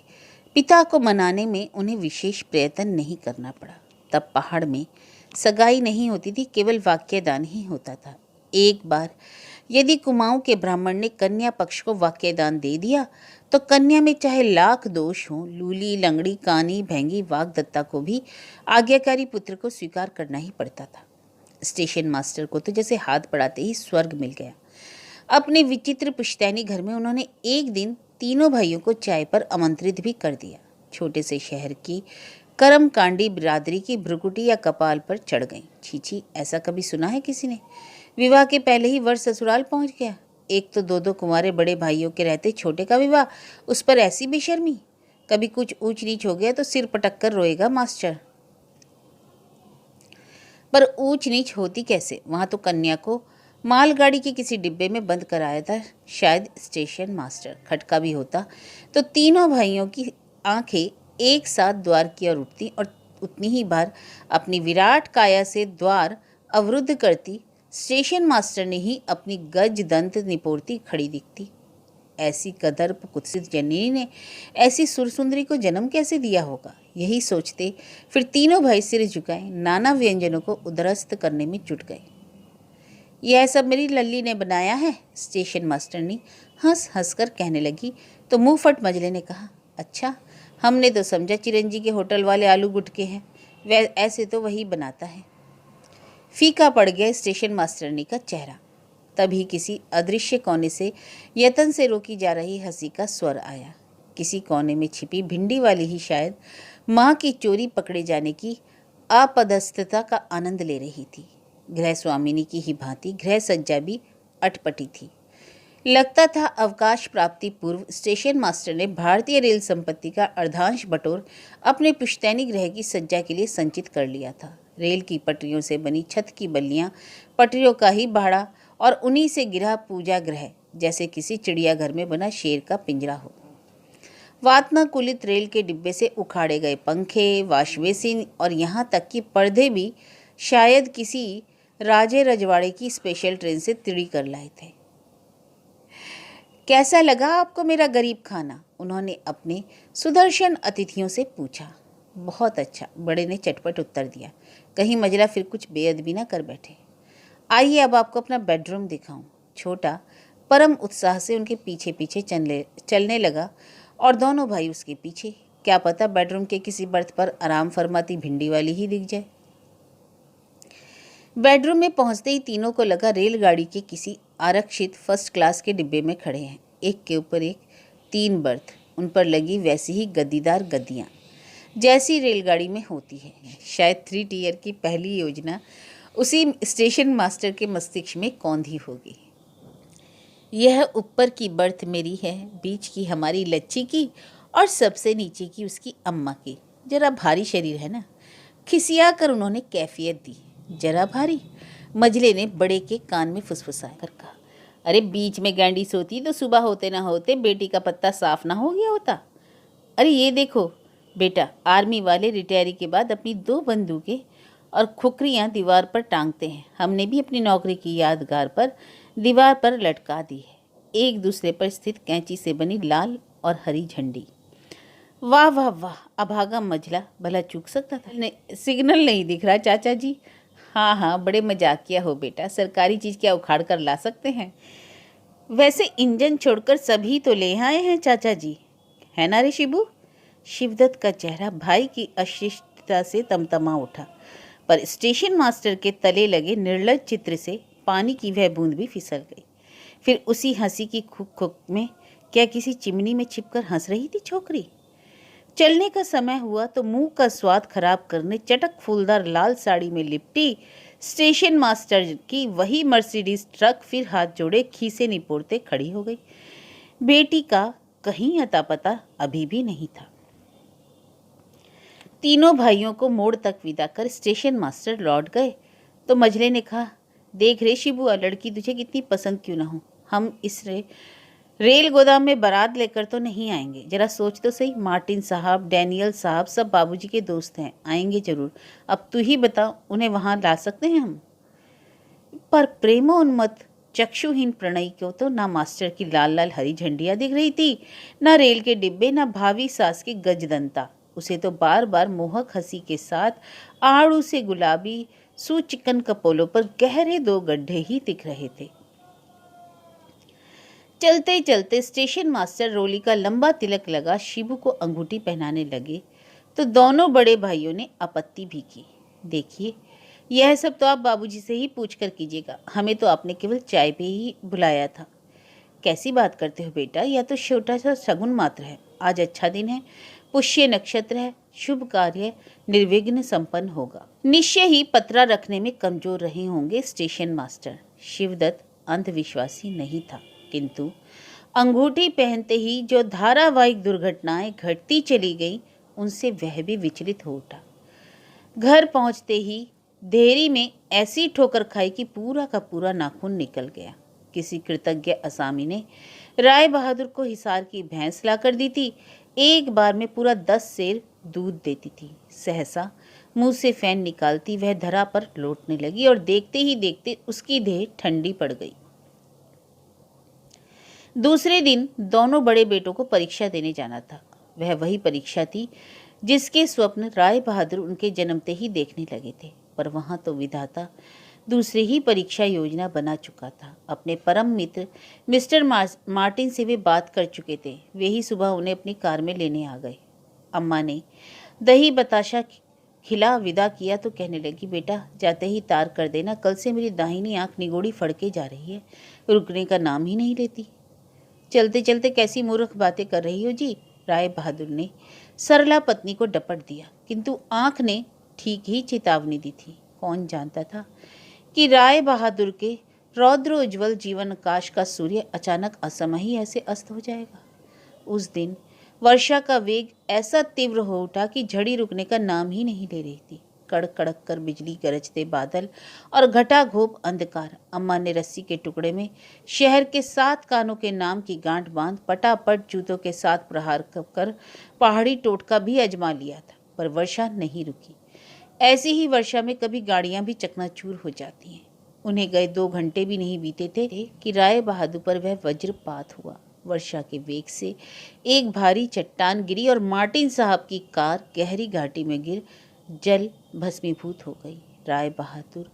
पिता को मनाने में उन्हें विशेष प्रयत्न नहीं करना पड़ा। तब पहाड़ में सगाई नहीं होती थी, केवल वाक्यदान ही होता था। एक बार यदि कुमाऊं के ब्राह्मण ने कन्या पक्ष को वाक्यदान दे दिया तो कन्या में चाहे लाख दोष हों, लूली, लंगड़ी, कानी, भैंगी, वाग्दत्ता को भी आज्ञाकारी पुत्र को स्वीकार करना ही पड़ता था। स्टेशन मास्टर को तो जैसे हाथ बढ़ाते ही स्वर्ग मिल गया। अपने विचित्र पुश्तैनी घर में उन्होंने एक दिन तीनों भाइयों को चाय पर आमंत्रित भी कर दिया। छोटे से शहर की कर्मकांडी बिरादरी की भ्रुकुटी या कपाल पर चढ़ गई। छी, ऐसा कभी सुना है किसी ने? विवाह के पहले ही वर ससुराल पहुंच गया। एक तो 2 कुंवारे बड़े भाइयों के रहते छोटे का विवाह, उस पर ऐसी बेशर्मी। कभी कुछ ऊंच नीच हो गया तो सिर पटक कर रोएगा मास्टर। पर ऊंच नीच होती कैसे? वहां तो कन्या को मालगाड़ी के किसी डिब्बे में बंद कराया था, शायद स्टेशन मास्टर। खटका भी होता तो तीनों भाइयों की आंखें एक साथ द्वार की ओर उठती और उतनी ही बार अपनी विराट काया से द्वार अवरुद्ध करती स्टेशन मास्टर ने ही अपनी गज दंत निपोड़ती खड़ी दिखती। ऐसी कदर्प कुत्सित जननी ने ऐसी सुरसुंदरी को जन्म कैसे दिया होगा? यही सोचते फिर तीनों भाई सिर झुकाए नाना व्यंजनों को उदरस्त करने में जुट गए। यह सब मेरी लल्ली ने बनाया है, स्टेशन मास्टरनी हंस हंस कर कहने लगी तो मुंह फट मजले ने कहा, अच्छा, हमने तो समझा चिरंजी के होटल वाले आलू गुटके हैं, वह ऐसे तो वही बनाता है। फीका पड़ गया स्टेशन मास्टरनी का चेहरा। तभी किसी अदृश्य कोने से यतन से रोकी जा रही हंसी का स्वर आया। किसी कोने में छिपी भिंडी वाली ही शायद माँ की चोरी पकड़े जाने की अपदस्थता का आनंद ले रही थी। गृह स्वामिनी की ही भांति गृह सज्जा भी अटपटी थी। लगता था अवकाश प्राप्ति पूर्व स्टेशन मास्टर ने भारतीय रेल संपत्ति का अर्धांश बटोर अपने पुश्तैनी गृह की सज्जा के लिए संचित कर लिया था। रेल की पटरियों से बनी छत की बल्लियां पटरियों का ही भाड़ा और उन्हीं से गिरा पूजा गृह जैसे किसी चिड़ियाघर में बना शेर का पिंजरा हो। वातानुकूलित रेल के डिब्बे से उखाड़े गए पंखे, वाशबेसिन और यहाँ तक कि पर्दे भी शायद किसी राजे रजवाड़े की स्पेशल ट्रेन से तिड़ी कर लाए थे। कैसा लगा आपको मेरा गरीब खाना? उन्होंने अपने सुदर्शन अतिथियों से पूछा। बहुत अच्छा, बड़े ने चटपट उत्तर दिया। कहीं मजरा फिर कुछ बेअदबी ना कर बैठे। आइए अब आपको अपना बेडरूम दिखाऊं। छोटा परम उत्साह से उनके पीछे पीछे चलने लगा और दोनों भाई उसके पीछे। क्या पता बेडरूम के किसी बर्थ पर आराम फरमाती भिंडी वाली ही दिख जाए। बेडरूम में पहुंचते ही तीनों को लगा रेलगाड़ी के किसी आरक्षित फर्स्ट क्लास के डिब्बे में खड़े हैं। एक के ऊपर एक 3 बर्थ, उन पर लगी वैसी ही गद्दीदार गद्दियाँ जैसी रेलगाड़ी में होती है। शायद 3 टियर की पहली योजना उसी स्टेशन मास्टर के मस्तिष्क में कौंधी होगी। यह ऊपर की बर्थ मेरी है, बीच की हमारी लच्ची की और सबसे नीचे की उसकी अम्मा की। जरा भारी शरीर है ना। खिसिया कर उन्होंने कैफियत दी। जरा भारी, मजले ने बड़े के कान में फुसफुसाया कर कहा। अरे बीच में गैंडी सोती तो सुबह होते ना होते बेटी का पत्ता साफ ना हो गया होता। अरे ये देखो बेटा, आर्मी वाले रिटायरी के बाद अपनी 2 बंदूकें और खुखरियाँ दीवार पर टांगते हैं। हमने भी अपनी नौकरी की यादगार पर दीवार पर लटका दी है, एक दूसरे पर स्थित कैंची से बनी लाल और हरी झंडी। वाह वाह वाह, अभागा मझला भला चूक सकता था। सिग्नल नहीं दिख रहा चाचा जी। हाँ हाँ, बड़े मजाकिया हो बेटा, सरकारी चीज़ क्या उखाड़ कर ला सकते हैं। वैसे इंजन छोड़कर सभी तो ले आए हैं चाचा जी, है ना रे शिबू। शिवदत्त का चेहरा भाई की अशिष्टता से तमतमा उठा, पर स्टेशन मास्टर के तले लगे निर्लज चित्र से पानी की वह बूंद भी फिसल गई। फिर उसी हंसी की खुक खुक में क्या किसी चिमनी में छिपकर हंस रही थी छोकरी। चलने का समय हुआ तो मुंह का स्वाद खराब करने चटक फूलदार लाल साड़ी में लिपटी स्टेशन मास्टर की वही मर्सिडीज ट्रक फिर हाथ जोड़े खीसे निपोड़ते खड़ी हो गई। बेटी का कहीं अता पता अभी भी नहीं था। तीनों भाइयों को मोड़ तक विदा कर स्टेशन मास्टर लौट गए तो मझले ने कहा, देख रे शिबुआ, लड़की तुझे कितनी पसंद क्यों ना हो, हम इस रेल गोदाम में बारात लेकर तो नहीं आएंगे। जरा सोच तो सही, मार्टिन साहब, डैनियल साहब सब बाबूजी के दोस्त हैं, आएंगे जरूर। अब तू ही बता, उन्हें वहां ला सकते हैं हम। पर प्रेमोन्मत्त चक्षुहीन प्रणयी को तो ना मास्टर की लाल लाल हरी झंडियां दिख रही थी, ना रेल के डिब्बे, ना भावी सास की गजदंता। उसे तो बार बार मोहक हंसी के साथ आड़ू से गुलाबी सुचिकन कपोलों पर गहरे 2 गड्ढे ही दिख रहे थे। चलते चलते स्टेशन मास्टर रोली का लंबा तिलक लगा शिबू को अंगूठी पहनाने लगे तो दोनों बड़े भाइयों ने आपत्ति भी की। देखिए, यह सब तो आप बाबूजी से ही पूछकर कीजिएगा, हमें तो आपने केवल चाय पे ही बुलाया था। कैसी बात करते हो बेटा, यह तो छोटा सा शगुन मात्र है। आज अच्छा दिन है, पुष्य नक्षत्र है, शुभ कार्य निर्विघ्न संपन्न होगा। निश्चय ही पतरा रखने में कमजोर रहे होंगे स्टेशन मास्टर। शिवदत्त अंधविश्वासी नहीं था, किंतु अंगूठी पहनते ही जो धारावाहिक दुर्घटनाएं घटती चली गईं, उनसे वह भी विचलित हो उठा। घर पहुंचते ही देरी में ऐसी ठोकर खाई कि पूरा का पूरा नाखून निकल गया। किसी कृतज्ञ असामी ने राय बहादुर को हिसार की भैंस लाकर दी थी, एक बार में पूरा 10 सेर दूध देती थी। सहसा मुंह से फैन निकालती वह धरा पर लौटने लगी और देखते ही देखते उसकी देह ठंडी पड़ गई। दूसरे दिन दोनों बड़े बेटों को परीक्षा देने जाना था। वह वही परीक्षा थी जिसके स्वप्न राय बहादुर उनके जन्मते ही देखने लगे थे, पर वहां तो विधाता दूसरी ही परीक्षा योजना बना चुका था। अपने परम मित्र मिस्टर मार्टिन से वे बात कर चुके थे। वे ही सुबह उन्हें अपनी कार में लेने आ गए। अम्मा ने दही बताशा खिला विदा किया तो कहने लगी, बेटा जाते ही तार कर देना, कल से मेरी दाहिनी आंख निगोड़ी फड़के जा रही है, रुकने का नाम ही नहीं लेती। चलते चलते कैसी मूर्ख बातें कर रही हो जी, राय बहादुर ने सरला पत्नी को डपट दिया, किंतु आंख ने ठीक ही चेतावनी दी थी। कौन जानता था कि राय बहादुर के रौद्र उज्ज्वल जीवन आकाश का सूर्य अचानक असमय ही ऐसे अस्त हो जाएगा। उस दिन वर्षा का वेग ऐसा तीव्र हो उठा कि झड़ी रुकने का नाम ही नहीं ले रही थी। कड़क कड़क कर बिजली गरजते बादल और घटाघोप अंधकार। अम्मा ने रस्सी के टुकड़े में शहर के 7 कानों के नाम की गांठ बांध पटापट जूतों के साथ प्रहार कर पहाड़ी टोटका भी आजमा लिया था, पर वर्षा नहीं रुकी। ऐसी ही वर्षा में कभी गाड़ियां भी चकनाचूर हो जाती हैं। उन्हें गए 2 घंटे भी नहीं बीते थे कि राय बहादुर पर वह वज्रपात हुआ। वर्षा के वेग से एक भारी चट्टान गिरी और मार्टिन साहब की कार गहरी घाटी में गिर जल भस्मीभूत हो गई। राय बहादुर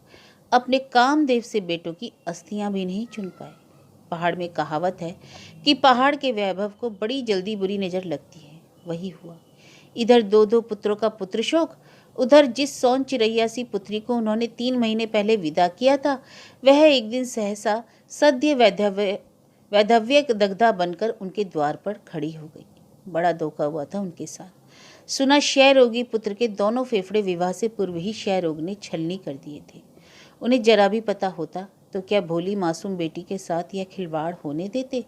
अपने कामदेव से बेटों की अस्थियां भी नहीं चुन पाए। पहाड़ में कहावत है कि पहाड़ के वैभव को बड़ी जल्दी बुरी नजर लगती है, वही हुआ। इधर 2 पुत्रों का पुत्र शोक, उधर जिस सौन चिरैया सी पुत्री को उन्होंने 3 महीने पहले विदा किया था, वह एक दिन सहसा सद्य वैधव्य दग्धा बनकर उनके द्वार पर खड़ी हो गई। बड़ा धोखा हुआ था उनके साथ। सुना क्षय रोगी पुत्र के दोनों फेफड़े विवाह से पूर्व ही क्षय रोग ने छलनी कर दिए थे। उन्हें जरा भी पता होता तो क्या भोली मासूम बेटी के साथ यह खिलवाड़ होने देते।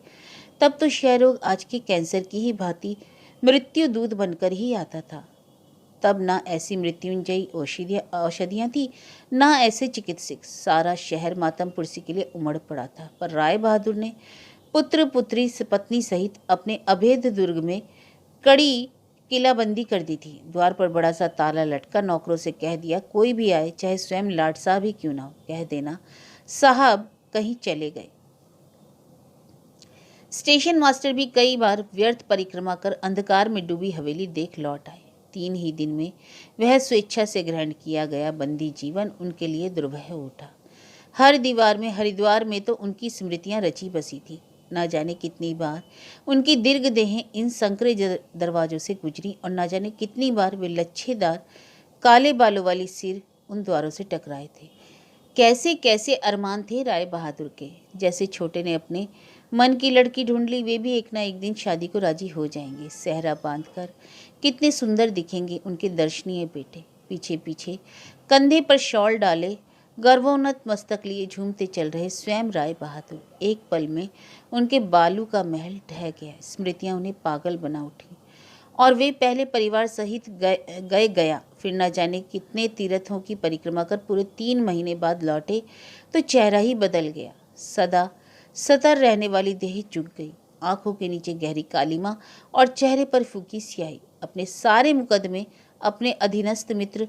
तब तो क्षय रोग आज के कैंसर की ही भांति मृत्यु दूत बनकर ही आता था। तब ना ऐसी मृत्युंजयी औषधियाँ थी, ना ऐसे चिकित्सक। सारा शहर मातम पुरसी के लिए उमड़ पड़ा था, पर राय बहादुर ने पुत्र पुत्री पत्नी सहित अपने अभेद दुर्ग में कड़ी किलाबंदी कर दी थी। द्वार पर बड़ा सा ताला लटका। नौकरों से कह दिया, कोई भी आए, चाहे स्वयं लाट साहब ही क्यों ना हो, कह देना साहब कहीं चले गए। स्टेशन मास्टर भी कई बार व्यर्थ परिक्रमा कर अंधकार में डूबी हवेली देख लौट आए। 3 ही दिन में वह स्वेच्छा से ग्रहण किया गया बंदी जीवन उनके लिए दुर्वह उठा। हर दीवार में, हरिद्वार में तो उनकी स्मृतियां रची बसी थी। ना जाने कितनी बार उनकी दीर्घ देहें इन संकरे दरवाजों से गुजरी और ना जाने कितनी बार वे लच्छेदार काले बालों वाली सिर उन द्वारों से टकराए थे। कैसे कैसे अरमान थे राय बहादुर के। जैसे छोटे ने अपने मन की लड़की ढूंढ ली, वे भी एक ना एक दिन शादी को राजी हो जाएंगे। सेहरा बांधकर कितने सुंदर दिखेंगे उनके दर्शनीय बेटे। पीछे पीछे कंधे पर शॉल डाले, गर्वोन्नत मस्तक लिए झूमते चल रहे स्वयं राय बहादुर। एक पल में उनके बालू का महल ढह गया। स्मृतियां उन्हें पागल बना उठी और वे पहले परिवार सहित गया, फिर न जाने कितने तीर्थों की परिक्रमा कर पूरे 3 महीने बाद लौटे तो चेहरा ही बदल गया। सदा सतर रहने वाली देह झुक गई, आंखों के नीचे गहरी कालिमा और चेहरे पर फूकी स्याही। अपने सारे मुकदमे अपने अधीनस्थ मित्र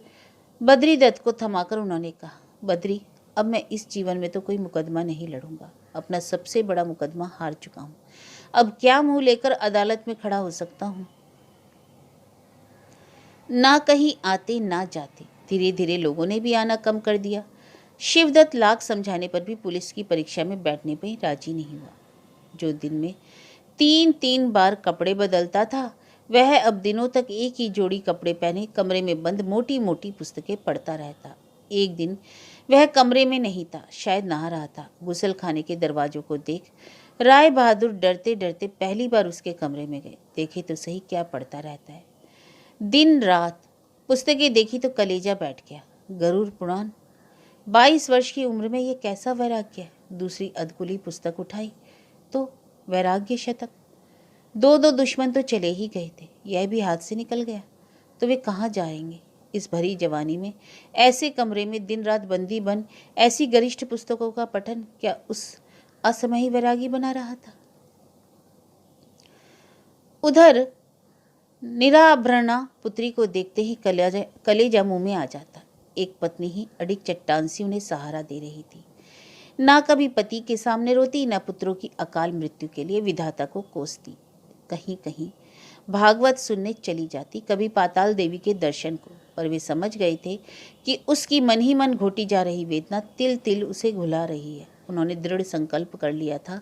बद्री दत्त को थमाकर उन्होंने कहा, बद्री, अब मैं इस जीवन में तो कोई मुकदमा नहीं लड़ूंगा। अपना सबसे बड़ा मुकदमा हार चुका हूँ। अब क्या मुंह लेकर अदालत में खड़ा हो सकता हूँ। ना कहीं आते ना जाते। धीरे धीरे लोगों ने भी आना कम कर दिया। शिवदत्त लाख समझाने पर भी पुलिस की परीक्षा में बैठने पर राजी नहीं हुआ। जो दिन में 3-3 बार कपड़े बदलता था, वह अब दिनों तक एक ही जोड़ी कपड़े पहने कमरे में बंद मोटी मोटी पुस्तकें पढ़ता रहता। एक दिन वह कमरे में नहीं था, शायद नहा रहा था। गुसल खाने के दरवाजों को देख राय बहादुर डरते डरते पहली बार उसके कमरे में गए। देखे तो सही क्या पढ़ता रहता है। दिन रात पुस्तकें देखी तो कलेजा बैठ गया। गरुड़ पुराण। 22 वर्ष की उम्र में यह कैसा वैराग्य है। दूसरी अधकुली पुस्तक उठाई तो वैराग्य शतक। 2-2 दुश्मन तो चले ही गए थे, यह भी हाथ से निकल गया। तो वे कहाँ जाएंगे इस भरी जवानी में, ऐसे कमरे में दिन रात बंदी बन ऐसी गरिष्ठ पुस्तकों का पठन क्या उस असमय ही वैरागी बना रहा था। उधर निराभरणा पुत्री को देखते ही कलेजा मुंह में आ जाता। एक पत्नी ही अडिग चट्टान सी उन्हें सहारा दे रही थी। ना कभी पति के सामने रोती, ना पुत्रों की अकाल मृत्यु के लिए विधाता को कोसती। कहीं कहीं भागवत सुनने चली जाती, कभी पाताल देवी के दर्शन को। पर वे समझ गए थे कि उसकी मन ही मन घोटी जा रही वेदना तिल तिल उसे घुला रही है। उन्होंने दृढ़ संकल्प कर लिया था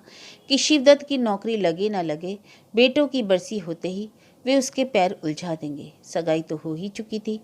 कि शिवदत्त की नौकरी लगे ना लगे, बेटों की बरसी होते ही वे उसके पैर उलझा देंगे। सगाई तो हो ही चुकी थी,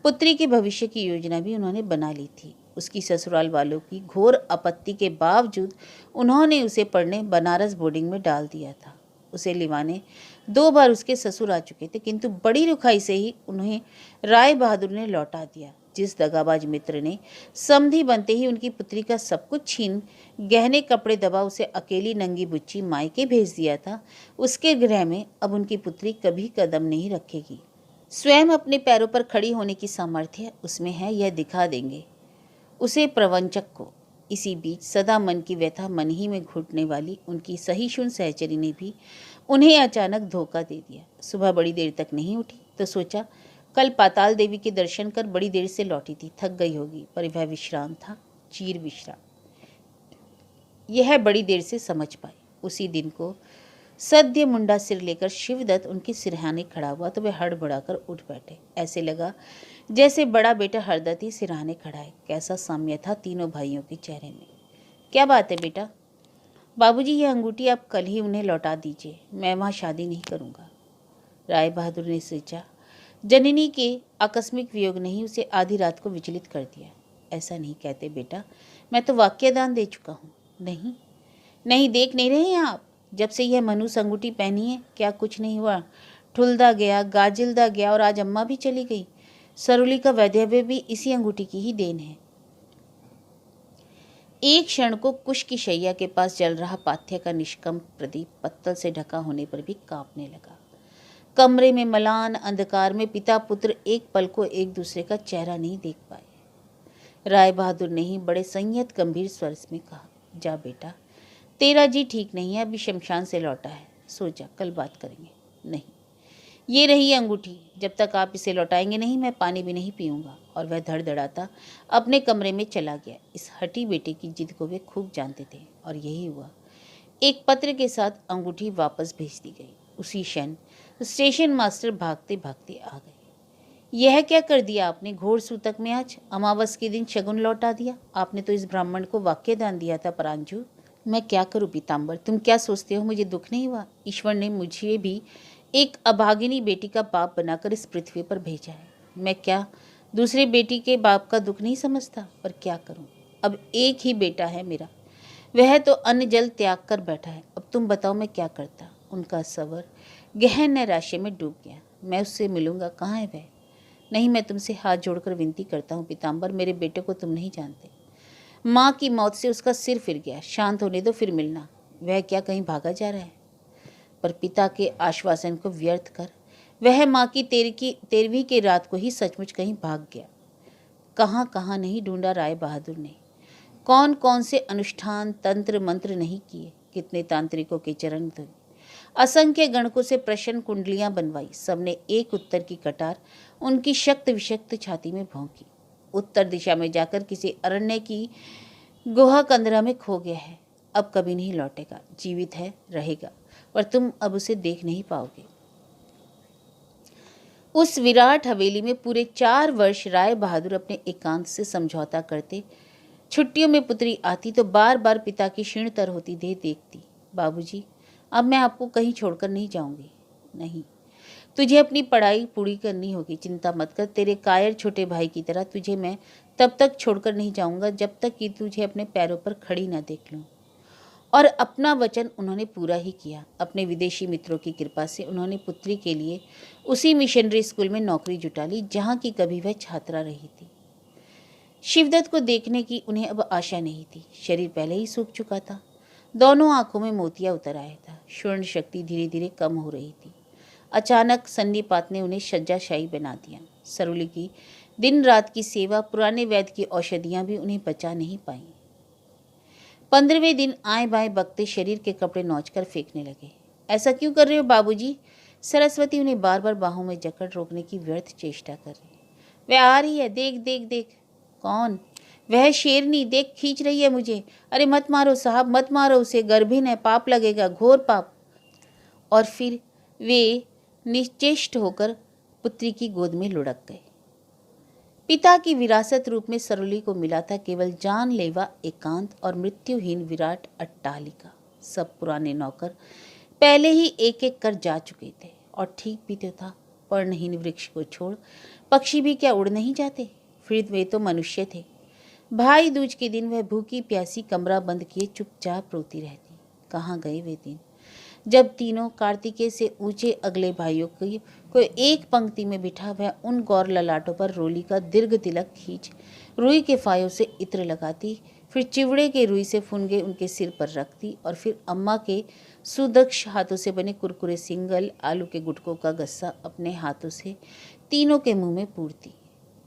पुत्री के भविष्य की योजना भी उन्होंने बना ली थी। उसकी ससुराल वालों की घोर आपत्ति के बावजूद उन्होंने उसे पढ़ने बनारस बोर्डिंग में डाल दिया था। उसे लिवाने 2 बार उसके ससुर आ चुके थे, किंतु बड़ी रुखाई से ही उन्हें राय बहादुर ने लौटा दिया। जिस दगाबाज मित्र ने समधी बनते ही उनकी पुत्री का सब कुछ छीन गहने कपड़े दबा उसे अकेली नंगी बुच्ची मायके भेज दिया था, उसके गृह में अब उनकी पुत्री कभी कदम नहीं रखेगी। स्वयं अपने पैरों पर खड़ी होने की सामर्थ्य उसमें है, यह दिखा देंगे उसे प्रवंचक को। इसी बीच सदा मन की व्यथा मन ही में घुटने वाली उनकी सहिष्णु सहचरी ने भी उन्हें अचानक धोखा दे दिया। सुबह बड़ी देर तक नहीं उठी तो सोचा कल पाताल देवी के दर्शन कर बड़ी देर से लौटी थी, थक गई होगी, पर वह विश्राम था, चीर विश्राम। यह बड़ी देर से समझ पाई। उसी दिन को सद्य मुंडा सिर लेकर शिवदत्त उनके सिरहाने खड़ा हुआ तो वे हड़बड़ाकर उठ बैठे। ऐसे लगा जैसे बड़ा बेटा हरदत्त ही सिरहाने खड़ा है। कैसा साम्य था तीनों भाइयों के चेहरे में। क्या बात है बेटा? बाबूजी, ये अंगूठी आप कल ही उन्हें लौटा दीजिए, मैं वहाँ शादी नहीं करूँगा। राय बहादुर ने सोचा जननी के आकस्मिक वियोग ने ही उसे आधी रात को विचलित कर दिया। ऐसा नहीं कहते बेटा, मैं तो वाक्यदान दे चुका हूँ। नहीं नहीं, देख नहीं रहे हैं आप? जब से यह मनुष्य अंगूठी पहनी है क्या कुछ नहीं हुआ। ठुलदा गया, गाजिलदा गया और आज अम्मा भी चली गई। सरुली का वैधव्य भी इसी अंगूठी की ही देन है। एक क्षण को कुश की शैया के पास जल रहा पाथ्य का निष्कंप प्रदीप पत्तल से ढका होने पर भी कांपने लगा। कमरे में मलान अंधकार में पिता पुत्र एक पल को एक दूसरे का चेहरा नहीं देख पाए। राय बहादुर ने ही बड़े संयत गंभीर स्वर में कहा, जा बेटा, तेरा जी ठीक नहीं है, अभी शमशान से लौटा है, सो जा, कल बात करेंगे। नहीं, ये रही अंगूठी, जब तक आप इसे लौटाएंगे नहीं मैं पानी भी नहीं पीऊंगा। और वह धड़धड़ाता अपने कमरे में चला गया। इस हठी बेटे की जिद को वे खूब जानते थे और यही हुआ। एक पत्र के साथ अंगूठी वापस भेज दी गई। उसी क्षण स्टेशन मास्टर भागते भागते आ गए। यह क्या कर दिया आपने घोर सूतक में? आज अमावस के दिन शगुन लौटा दिया। आपने तो इस ब्राह्मण को वाक्य दान दिया था परांजू। मैं क्या करूं पीताम्बर, तुम क्या सोचते हो मुझे दुख नहीं हुआ? ईश्वर ने मुझे भी एक अभागिनी बेटी का बाप बनाकर इस पृथ्वी पर भेजा है। मैं क्या दूसरे बेटी के बाप का दुख नहीं समझता? पर क्या करूं, अब एक ही बेटा है मेरा, वह तो अन्न जल त्याग कर बैठा है। अब तुम बताओ मैं क्या करता? उनका सवर गहन नैराश्य में डूब गया। मैं उससे मिलूंगा, कहाँ है वह? नहीं, मैं तुमसे हाथ जोड़कर विनती करता हूँ पीताम्बर, मेरे बेटे को तुम नहीं जानते। माँ की मौत से उसका सिर फिर गया, शांत होने दो फिर मिलना। वह क्या कहीं भागा जा रहा है? पर पिता के आश्वासन को व्यर्थ कर वह माँ की 13वीं की रात को ही सचमुच कहीं भाग गया। कहाँ कहाँ नहीं ढूंढा राय बहादुर ने, कौन कौन से अनुष्ठान तंत्र मंत्र नहीं किए, कितने तांत्रिकों के चरण धोए, असंख्य गणकों से प्रश्न कुंडलियां बनवाई। सबने एक उत्तर की कटार उनकी शक्त विशक्त छाती में भौंकी। उत्तर दिशा में जाकर किसी अरण्य की गुहा कंदरा में खो गया है, अब कभी नहीं लौटेगा। जीवित है, रहेगा, पर तुम अब उसे देख नहीं पाओगे। उस विराट हवेली में पूरे 4 वर्ष राय बहादुर अपने एकांत से समझौता करते। छुट्टियों में पुत्री आती तो बार बार पिता की क्षीणतर होती देह देखती। बाबूजी, अब मैं आपको कहीं छोड़कर नहीं जाऊंगी। नहीं, तुझे अपनी पढ़ाई पूरी करनी होगी, चिंता मत कर। तेरे कायर छोटे भाई की तरह तुझे मैं तब तक छोड़कर नहीं जाऊंगा जब तक कि तुझे अपने पैरों पर खड़ी न देख लूं। और अपना वचन उन्होंने पूरा ही किया। अपने विदेशी मित्रों की कृपा से उन्होंने पुत्री के लिए उसी मिशनरी स्कूल में नौकरी जुटा ली जहाँ की कभी वह छात्रा रही थी। शिवदत्त को देखने की उन्हें अब आशा नहीं थी। शरीर पहले ही सूख चुका था, दोनों आंखों में मोतिया उतर आया था, स्वर्ण शक्ति धीरे धीरे कम हो रही थी। अचानक सन्नीपात ने उन्हें शଯ୍याशायी बना दिया। सरुली की दिन रात की सेवा, पुराने वैद्य की औषधियां भी उन्हें बचा नहीं पाईं। 15वें दिन आए बाएं बकते शरीर के कपड़े नोचकर फेंकने लगे। ऐसा क्यों कर रहे हो बाबूजी? सरस्वती उन्हें बार बार बाहों में जकड़ रोकने की व्यर्थ चेष्टा कर रही। वह आ रही है, देख देख देख। कौन? वह शेरनी, देख खींच रही है मुझे। अरे मत मारो साहब, मत मारो उसे, गर्भिण है, पाप लगेगा, घोर पाप। और फिर वे निश्चेष्ट होकर पुत्री की गोद में लुढ़क गए। पिता की विरासत रूप में सरुली को मिला था केवल जानलेवा एकांत और मृत्युहीन विराट अट्टालिका। सब पुराने नौकर पहले ही एक एक कर जा चुके थे और ठीक भी तो था। पर्णहीन वृक्ष को छोड़ पक्षी भी क्या उड़ नहीं जाते? फिर वे तो मनुष्य थे। भाई दूज के दिन वह भूखी प्यासी कमरा बंद किए चुपचाप रोती रहती। कहाँ गए वे दिन जब तीनों कार्तिकेय से ऊंचे अगले भाइयों को एक पंक्ति में बिठा वह उन गौर ललाटों पर रोली का दीर्घ तिलक खींच रुई के फायों से इत्र लगाती, फिर चिवड़े के रुई से फुनगे उनके सिर पर रखती और फिर अम्मा के सुदक्ष हाथों से बने कुरकुरे सिंगल आलू के गुटकों का गस्सा अपने हाथों से तीनों के मुंह में पूरती।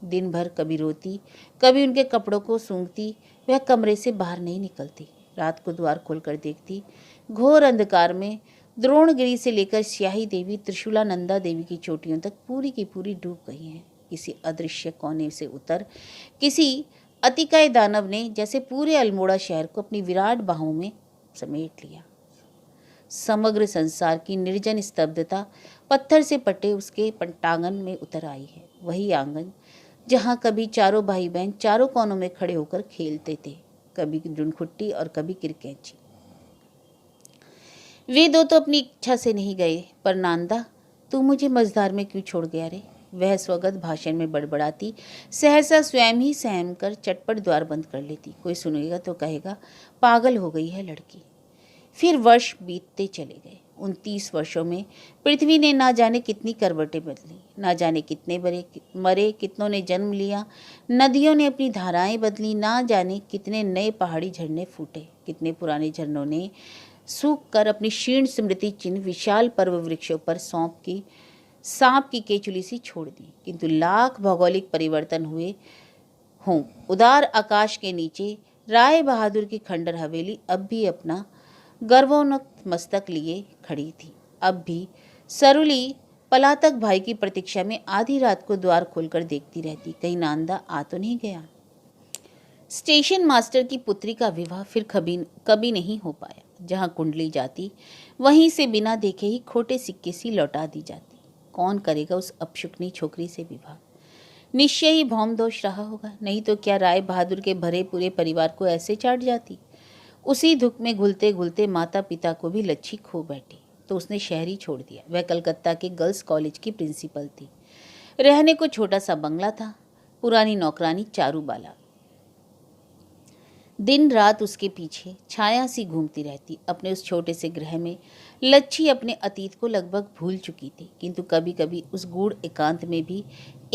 दिन भर कभी रोती, कभी उनके कपड़ों को सूंघती। वह कमरे से बाहर नहीं निकलती। रात को द्वार खोलकर देखती, घोर अंधकार में द्रोणगिरी से लेकर स्याही देवी त्रिशूलानंदा देवी की चोटियों तक पूरी की पूरी डूब गई हैं। किसी अदृश्य कोने से उतर किसी अतिकाय दानव ने जैसे पूरे अल्मोड़ा शहर को अपनी विराट बाहों में समेट लिया। समग्र संसार की निर्जन स्तब्धता पत्थर से पटे उसके पटांगन में उतर आई है। वही आंगन जहाँ कभी चारों भाई बहन चारों कोनों में खड़े होकर खेलते थे, कभी डुनखुट्टी और कभी किरकेंची। वे दो तो अपनी इच्छा से नहीं गए, पर नांदा, तू मुझे मझधार में क्यों छोड़ गया रे? वह स्वगत भाषण में बड़बड़ाती, सहसा स्वयं ही सहम कर चटपट द्वार बंद कर लेती। कोई सुनेगा तो कहेगा पागल हो गई है लड़की। फिर वर्ष बीतते चले गए। 29 वर्षों में पृथ्वी ने ना जाने कितनी करवटें बदली, ना जाने कितने मरे, कितनों ने जन्म लिया। नदियों ने अपनी धाराएं बदली, ना जाने कितने नए पहाड़ी झरने फूटे, कितने पुराने झरनों ने सूख कर अपनी क्षीण स्मृति चिन्ह विशाल पर्व वृक्षों पर सौंप की सांप की केचुली सी छोड़ दी। किंतु लाख भौगोलिक परिवर्तन हुए हों, उदार आकाश के नीचे राय बहादुर की खंडर हवेली अब भी अपना गर्वोन्मुक्त मस्तक लिए खड़ी थी। अब भी सरुली पलातक भाई की प्रतीक्षा में आधी रात को द्वार खोलकर देखती रहती, कहीं नांदा आ तो नहीं गया। स्टेशन मास्टर की पुत्री का विवाह फिर कभी नहीं हो पाया। जहां कुंडली जाती वहीं से बिना देखे ही खोटे सिक्के सी लौटा दी जाती। कौन करेगा उस अपशुकनी छोकरी से विवाह? निश्चय ही भौम दोष रहा होगा, नहीं तो क्या राय बहादुर के भरे पूरे परिवार को ऐसे चाट जाती। उसी दुख में घुलते घुलते माता पिता को भी लच्छी खो बैठी, तो उसने शहर ही छोड़ दिया। वह कलकत्ता के गर्ल्स कॉलेज की प्रिंसिपल थी। रहने को छोटा सा बंगला था। पुरानी नौकरानी चारूबाला दिन रात उसके पीछे छाया सी घूमती रहती। अपने उस छोटे से गृह में लच्छी अपने अतीत को लगभग भूल चुकी थी, किंतु कभी कभी उस गूढ़ एकांत में भी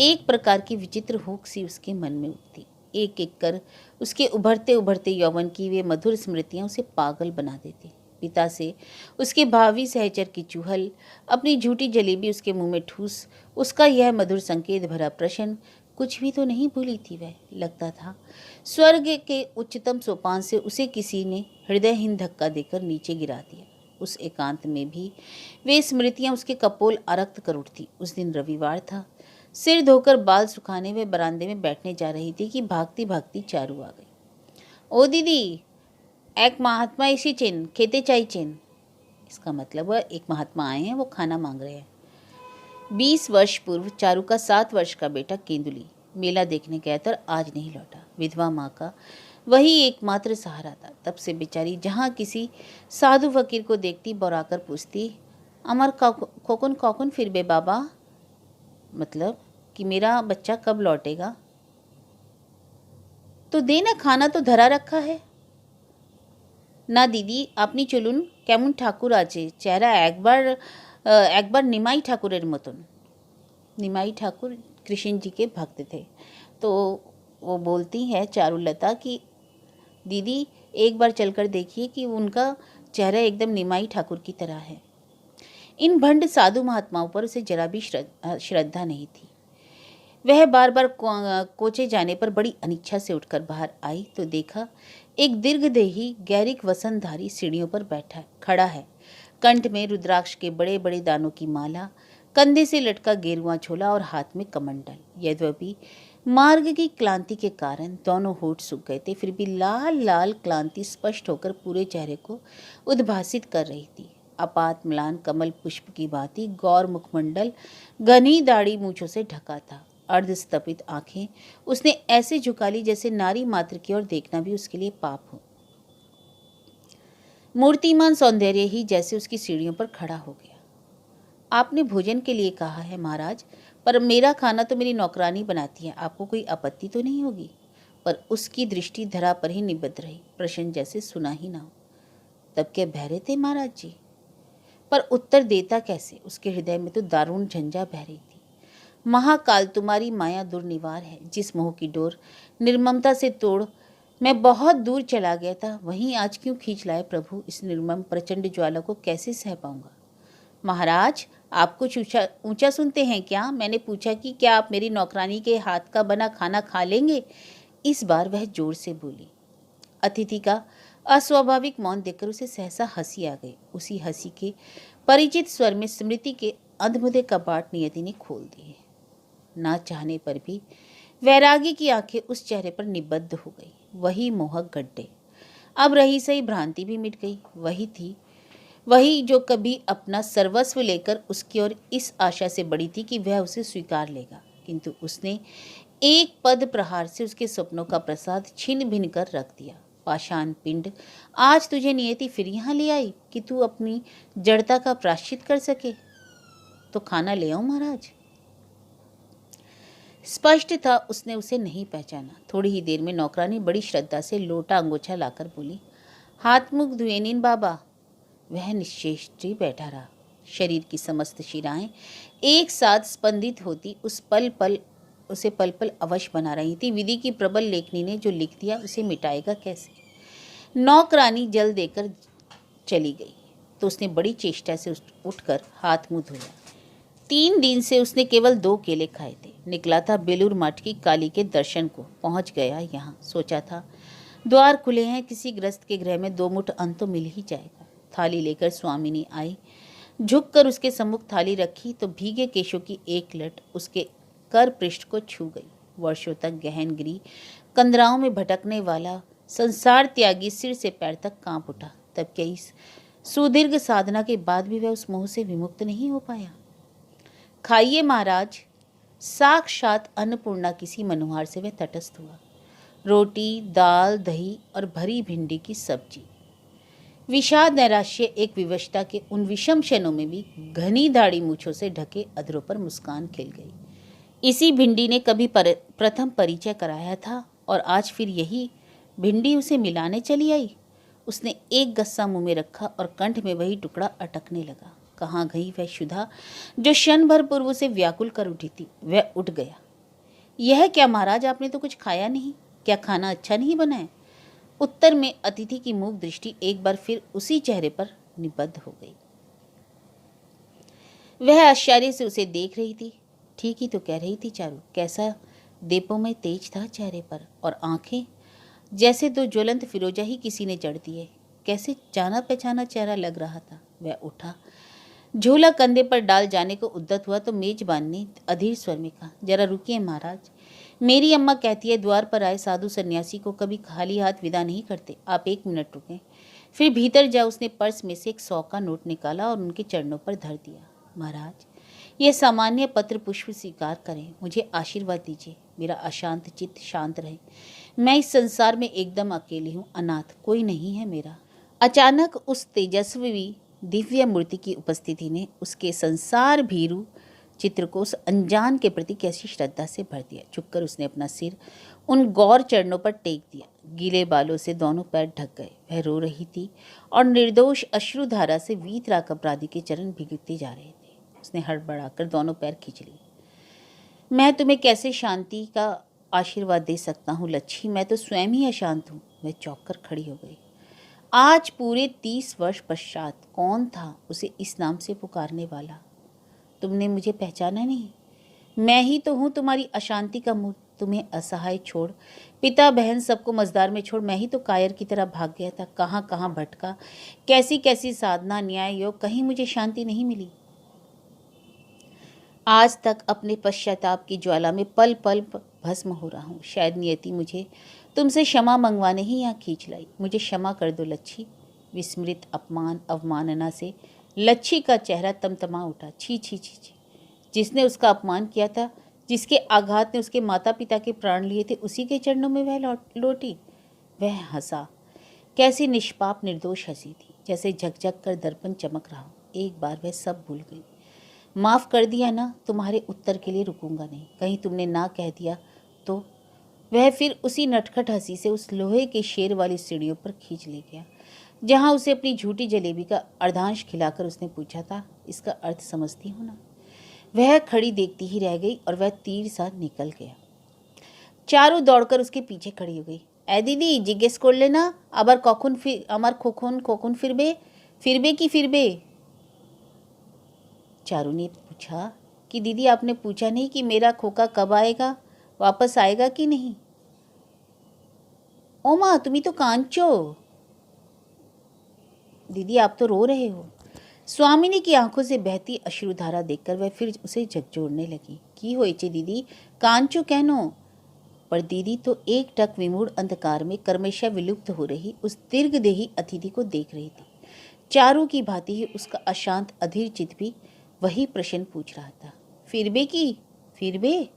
एक प्रकार की विचित्र हुक सी उसके मन में उठती। एक एक कर उसके उभरते उभरते यौवन की वे मधुर स्मृतियां उसे पागल बना देती। पिता से उसके भावी सहचर की चूहल, अपनी झूठी जलेबी उसके मुंह में ठूस, उसका यह मधुर संकेत भरा प्रश्न, कुछ भी तो नहीं भूली थी वह। लगता था स्वर्ग के उच्चतम सोपान से उसे किसी ने हृदयहीन धक्का देकर नीचे गिरा दिया। उस एकांत में भी वे स्मृतियां उसके कपोल आरक्त कर उठती। उस दिन रविवार था। सिर धोकर बाल सुखाने वे बरामदे में बैठने जा रही थी कि भागती भागती चारू आ गई। ओ दीदी, एक महात्मा इसी चेन खेते चाई चेन। इसका मतलब वह एक महात्मा आए हैं, वो खाना मांग रहे हैं। 20 वर्ष पूर्व चारू का 7 वर्ष का बेटा केंदुली मेला देखने गया था और आज नहीं लौटा। विधवा माँ का वही एकमात्र सहारा था। तब से बेचारी जहाँ किसी साधु फकीर को देखती बौराकर पूछती, अमर कोकुन कोकुन फिर बे बाबा, मतलब कि मेरा बच्चा कब लौटेगा? तो देना, खाना तो धरा रखा है ना दीदी। আপনি চলুন, কেমন ঠাকুর আছে, চেহারা একবার निमाई ठाकुरेर मतन। निमाई ठाकुर कृष्ण जी के भक्त थे। तो वो बोलती है चारुलता कि दीदी एक बार चलकर देखिए कि उनका चेहरा एकदम निमाई ठाकुर की तरह है। इन भंड साधु महात्माओं पर उसे जरा भी श्रद्धा नहीं थी। वह बार बार कोचे जाने पर बड़ी अनिच्छा से उठकर बाहर आई तो देखा एक दीर्घदेही गैरिक वसनधारी सीढ़ियों पर बैठा खड़ा है। कंठ में रुद्राक्ष के बड़े बड़े दानों की माला, कंधे से लटका गेरुआ झोला और हाथ में कमंडल। यद्यपि मार्ग की क्लांति के कारण दोनों होठ सूख गए थे, फिर भी लाल लाल क्लांति स्पष्ट होकर पूरे चेहरे को उद्भासित कर रही थी। अपात म्लान कमल पुष्प की भांति गौर मुखमंडल घनी दाढ़ी मूंछों से ढका था। अर्धस्तपित आंखें उसने ऐसे झुका ली जैसे नारी मात्र की ओर देखना भी उसके लिए पाप हो। मूर्तिमान सौंदर्य ही जैसे उसकी सीढ़ियों पर खड़ा हो गया। आपने भोजन के लिए कहा है महाराज, पर मेरा खाना तो मेरी नौकरानी बनाती है, आपको कोई आपत्ति तो नहीं होगी? पर उसकी दृष्टि धरा पर ही निबद्ध रही, प्रश्न जैसे सुना ही ना हो। तब क्या बहरे थे महाराज जी? पर उत्तर देता कैसे? उसके हृदय में तो दारुण झंझा बह रही थी। महाकाल तुम्हारी माया दुर्निवार है। जिस मोह की डोर निर्ममता से तोड़ मैं बहुत दूर चला गया था, वहीं आज क्यों खींच लाए प्रभु? इस निर्मम प्रचंड ज्वाला को कैसे सह पाऊंगा? महाराज, आप कुछ ऊंचा सुनते हैं क्या? मैंने पूछा कि क्या आप मेरी नौकरानी के हाथ का बना खाना खा लेंगे? इस बार वह जोर से बोली। अतिथि का अस्वाभाविक मौन देखकर उसे सहसा हंसी आ गई। उसी हंसी के परिचित स्वर में स्मृति के अधमुदे कपाट नियति ने खोल दिए। ना चाहने पर भी वैरागी की आंखें उस चेहरे पर निबद्ध हो गई। वही मोहक गड्ढे, अब रही सही भ्रांति भी मिट गई। वही थी, वही जो कभी अपना सर्वस्व लेकर उसकी ओर इस आशा से बड़ी थी कि वह उसे स्वीकार लेगा, किंतु उसने एक पद प्रहार से उसके सपनों का प्रसाद छिन भिन कर रख दिया। पाषाण पिंड, आज तुझे नियति फिर यहाँ ले आई कि तू अपनी जड़ता का प्रायश्चित कर सके। तो खाना ले आओ महाराज। स्पष्ट था उसने उसे नहीं पहचाना। थोड़ी ही देर में नौकरानी बड़ी श्रद्धा से लोटा अंगोछा लाकर बोली, हाथ मुख धुए नीन बाबा। वह निश्चेष्ट बैठा रहा। शरीर की समस्त शिराएं एक साथ स्पंदित होती उसे पल पल अवश्य बना रही थी। विधि की प्रबल लेखनी ने जो लिख दिया उसे मिटाएगा कैसे? नौकरानी जल देकर चली गई तो उसने बड़ी चेष्टा से उठकर हाथ मुंह धोया। 3 दिन से उसने केवल 2 केले खाए थे। निकला था बेलूर मठ की काली के दर्शन को, पहुंच गया यहाँ। सोचा था द्वार खुले हैं, किसी गृहस्थ के गृह में 2 मुठ अन्न तो मिल ही जाएगा। थाली लेकर स्वामिनी आई, झुककर उसके सम्मुख थाली रखी तो भीगे केशों की एक लट उसके कर पृष्ठ को छू गई। वर्षों तक गहन गिरी कंदराओं में भटकने वाला संसार त्यागी सिर से पैर तक कांप उठा। तब क्या इस सुदीर्घ साधना के बाद भी वह उस मोह से विमुक्त नहीं हो पाया? खाइए महाराज, साक्षात अन्नपूर्णा किसी मनोहार से वह तटस्थ हुआ। रोटी, दाल, दही और भरी भिंडी की सब्जी। विषाद नैराश्य एक विवशता के उन विषम क्षणों में भी घनी दाढ़ी मूछों से ढके अधरों पर मुस्कान खिल गई। इसी भिंडी ने कभी प्रथम परिचय कराया था और आज फिर यही भिंडी उसे मिलाने चली आई। उसने एक गस्सा मुंह में रखा और कंठ में वही टुकड़ा अटकने लगा। कहाँ गई वह क्षुधा जो क्षण भर पूर्व उसे व्याकुल कर उठी थी? वह उठ गया। यह क्या महाराज, आपने तो कुछ खाया नहीं? क्या खाना अच्छा नहीं बना है? उत्तर में अतिथि की मूक दृष्टि एक बार फिर उसी चेहरे पर निबद्ध हो गई। वह आश्चर्य से उसे देख रही थी। ठीक ही तो कह रही थी चारू, कैसा दीपों में तेज था चेहरे पर, और आंखें जैसे 2 ज्वलंत फिरोजा ही किसी ने जड़ दिए। कैसे जाना पहचाना चेहरा लग रहा था। वह उठा, झोला कंधे पर डाल जाने को उद्यत हुआ तो मेजबान ने अधीर स्वर में कहा, जरा रुकिए महाराज, मेरी अम्मा कहती है द्वार पर आए साधु सन्यासी को कभी खाली हाथ विदा नहीं करते। आप 1 मिनट रुकें, फिर भीतर जा। उसने पर्स में से एक 100 का नोट निकाला और उनके चरणों पर धर दिया। महाराज, यह सामान्य पत्र पुष्प स्वीकार करें, मुझे आशीर्वाद दीजिए, मेरा अशांत चित्त शांत रहे। मैं इस संसार में एकदम अकेली हूँ, अनाथ, कोई नहीं है मेरा। अचानक उस तेजस्वी दिव्य मूर्ति की उपस्थिति ने उसके संसार भीरू चित्र को उस अनजान के प्रति कैसी श्रद्धा से भर दिया। झुककर उसने अपना सिर उन गौर चरणों पर टेक दिया। गीले बालों से दोनों पैर ढक गए। वह रो रही थी और निर्दोष अश्रुधारा से वीतराग अपराधी के चरण भीगते जा रहे थे। उसने हड़बड़ाकर दोनों पैर खींच लिए। मैं तुम्हें कैसे शांति का आशीर्वाद दे सकता हूँ लच्छी, मैं तो स्वयं ही अशांत हूँ। वह चौंक कर खड़ी हो गई। आज पूरे 30 वर्ष पश्चात कौन था उसे इस नाम से पुकारने वाला? तुमने मुझे पहचाना नहीं? मैं ही तो हूँ तुम्हारी अशांति का मूल। तुम्हें असहाय छोड़, पिता बहन सबको मझदार में छोड़, मैं ही तो कायर की तरह भाग गया था। कहाँ कहाँ भटका, कैसी कैसी साधना, न्याय, योग, कहीं मुझे शांति नहीं मिली। आज तक अपने पश्चाताप की ज्वाला में पल पल भस्म हो रहा हूँ। शायद नियति मुझे तुमसे क्षमा मंगवाने ही यहाँ खींच लाई। मुझे क्षमा कर दो लच्छी। विस्मृत अपमान अवमानना से लच्छी का चेहरा तमतमा उठा। छी छी छी छी, जिसने उसका अपमान किया था, जिसके आघात ने उसके माता पिता के प्राण लिए थे, उसी के चरणों में वह लौटी। वह हंसा, कैसी निष्पाप निर्दोष हंसी थी, जैसे झकझक कर दर्पण चमक रहा हो। एक बार वह सब भूल गई। माफ़ कर दिया ना, तुम्हारे उत्तर के लिए रुकूंगा नहीं। कहीं तुमने ना कह दिया तो? वह फिर उसी नटखट हंसी से उस लोहे के शेर वाली सीढ़ियों पर खींच ले गया जहाँ उसे अपनी झूठी जलेबी का अर्धांश खिलाकर उसने पूछा था, इसका अर्थ समझती हो ना? वह खड़ी देखती ही रह गई और वह तीर सा निकल गया। चारू दौड़कर उसके पीछे खड़ी हो गई। ए दीदी, जिज्ञेस कर लेना, आबार कखन फिर আমার कखन फिरबे कि फिरबे? चारू ने पूछा कि दीदी, आपने पूछा नहीं कि मेरा खोका कब आएगा, वापस आएगा कि नहीं? ओ माँ, तुम्ही तो कांचो। दीदी, आप तो रो रहे हो। स्वामिनी की आंखों से बहती अश्रुधारा देखकर वह फिर उसे झकझोरने लगी। की होइचे दीदी, कांचो कहनो? पर दीदी तो एक टक विमूढ़ अंधकार में क्रमशः विलुप्त हो रही उस दीर्घदेही अतिथि को देख रही थी। चारू की भांति ही उसका अशांत अधीर चित्त भी वही प्रश्न पूछ रहा था। फिरबे की फिरबे?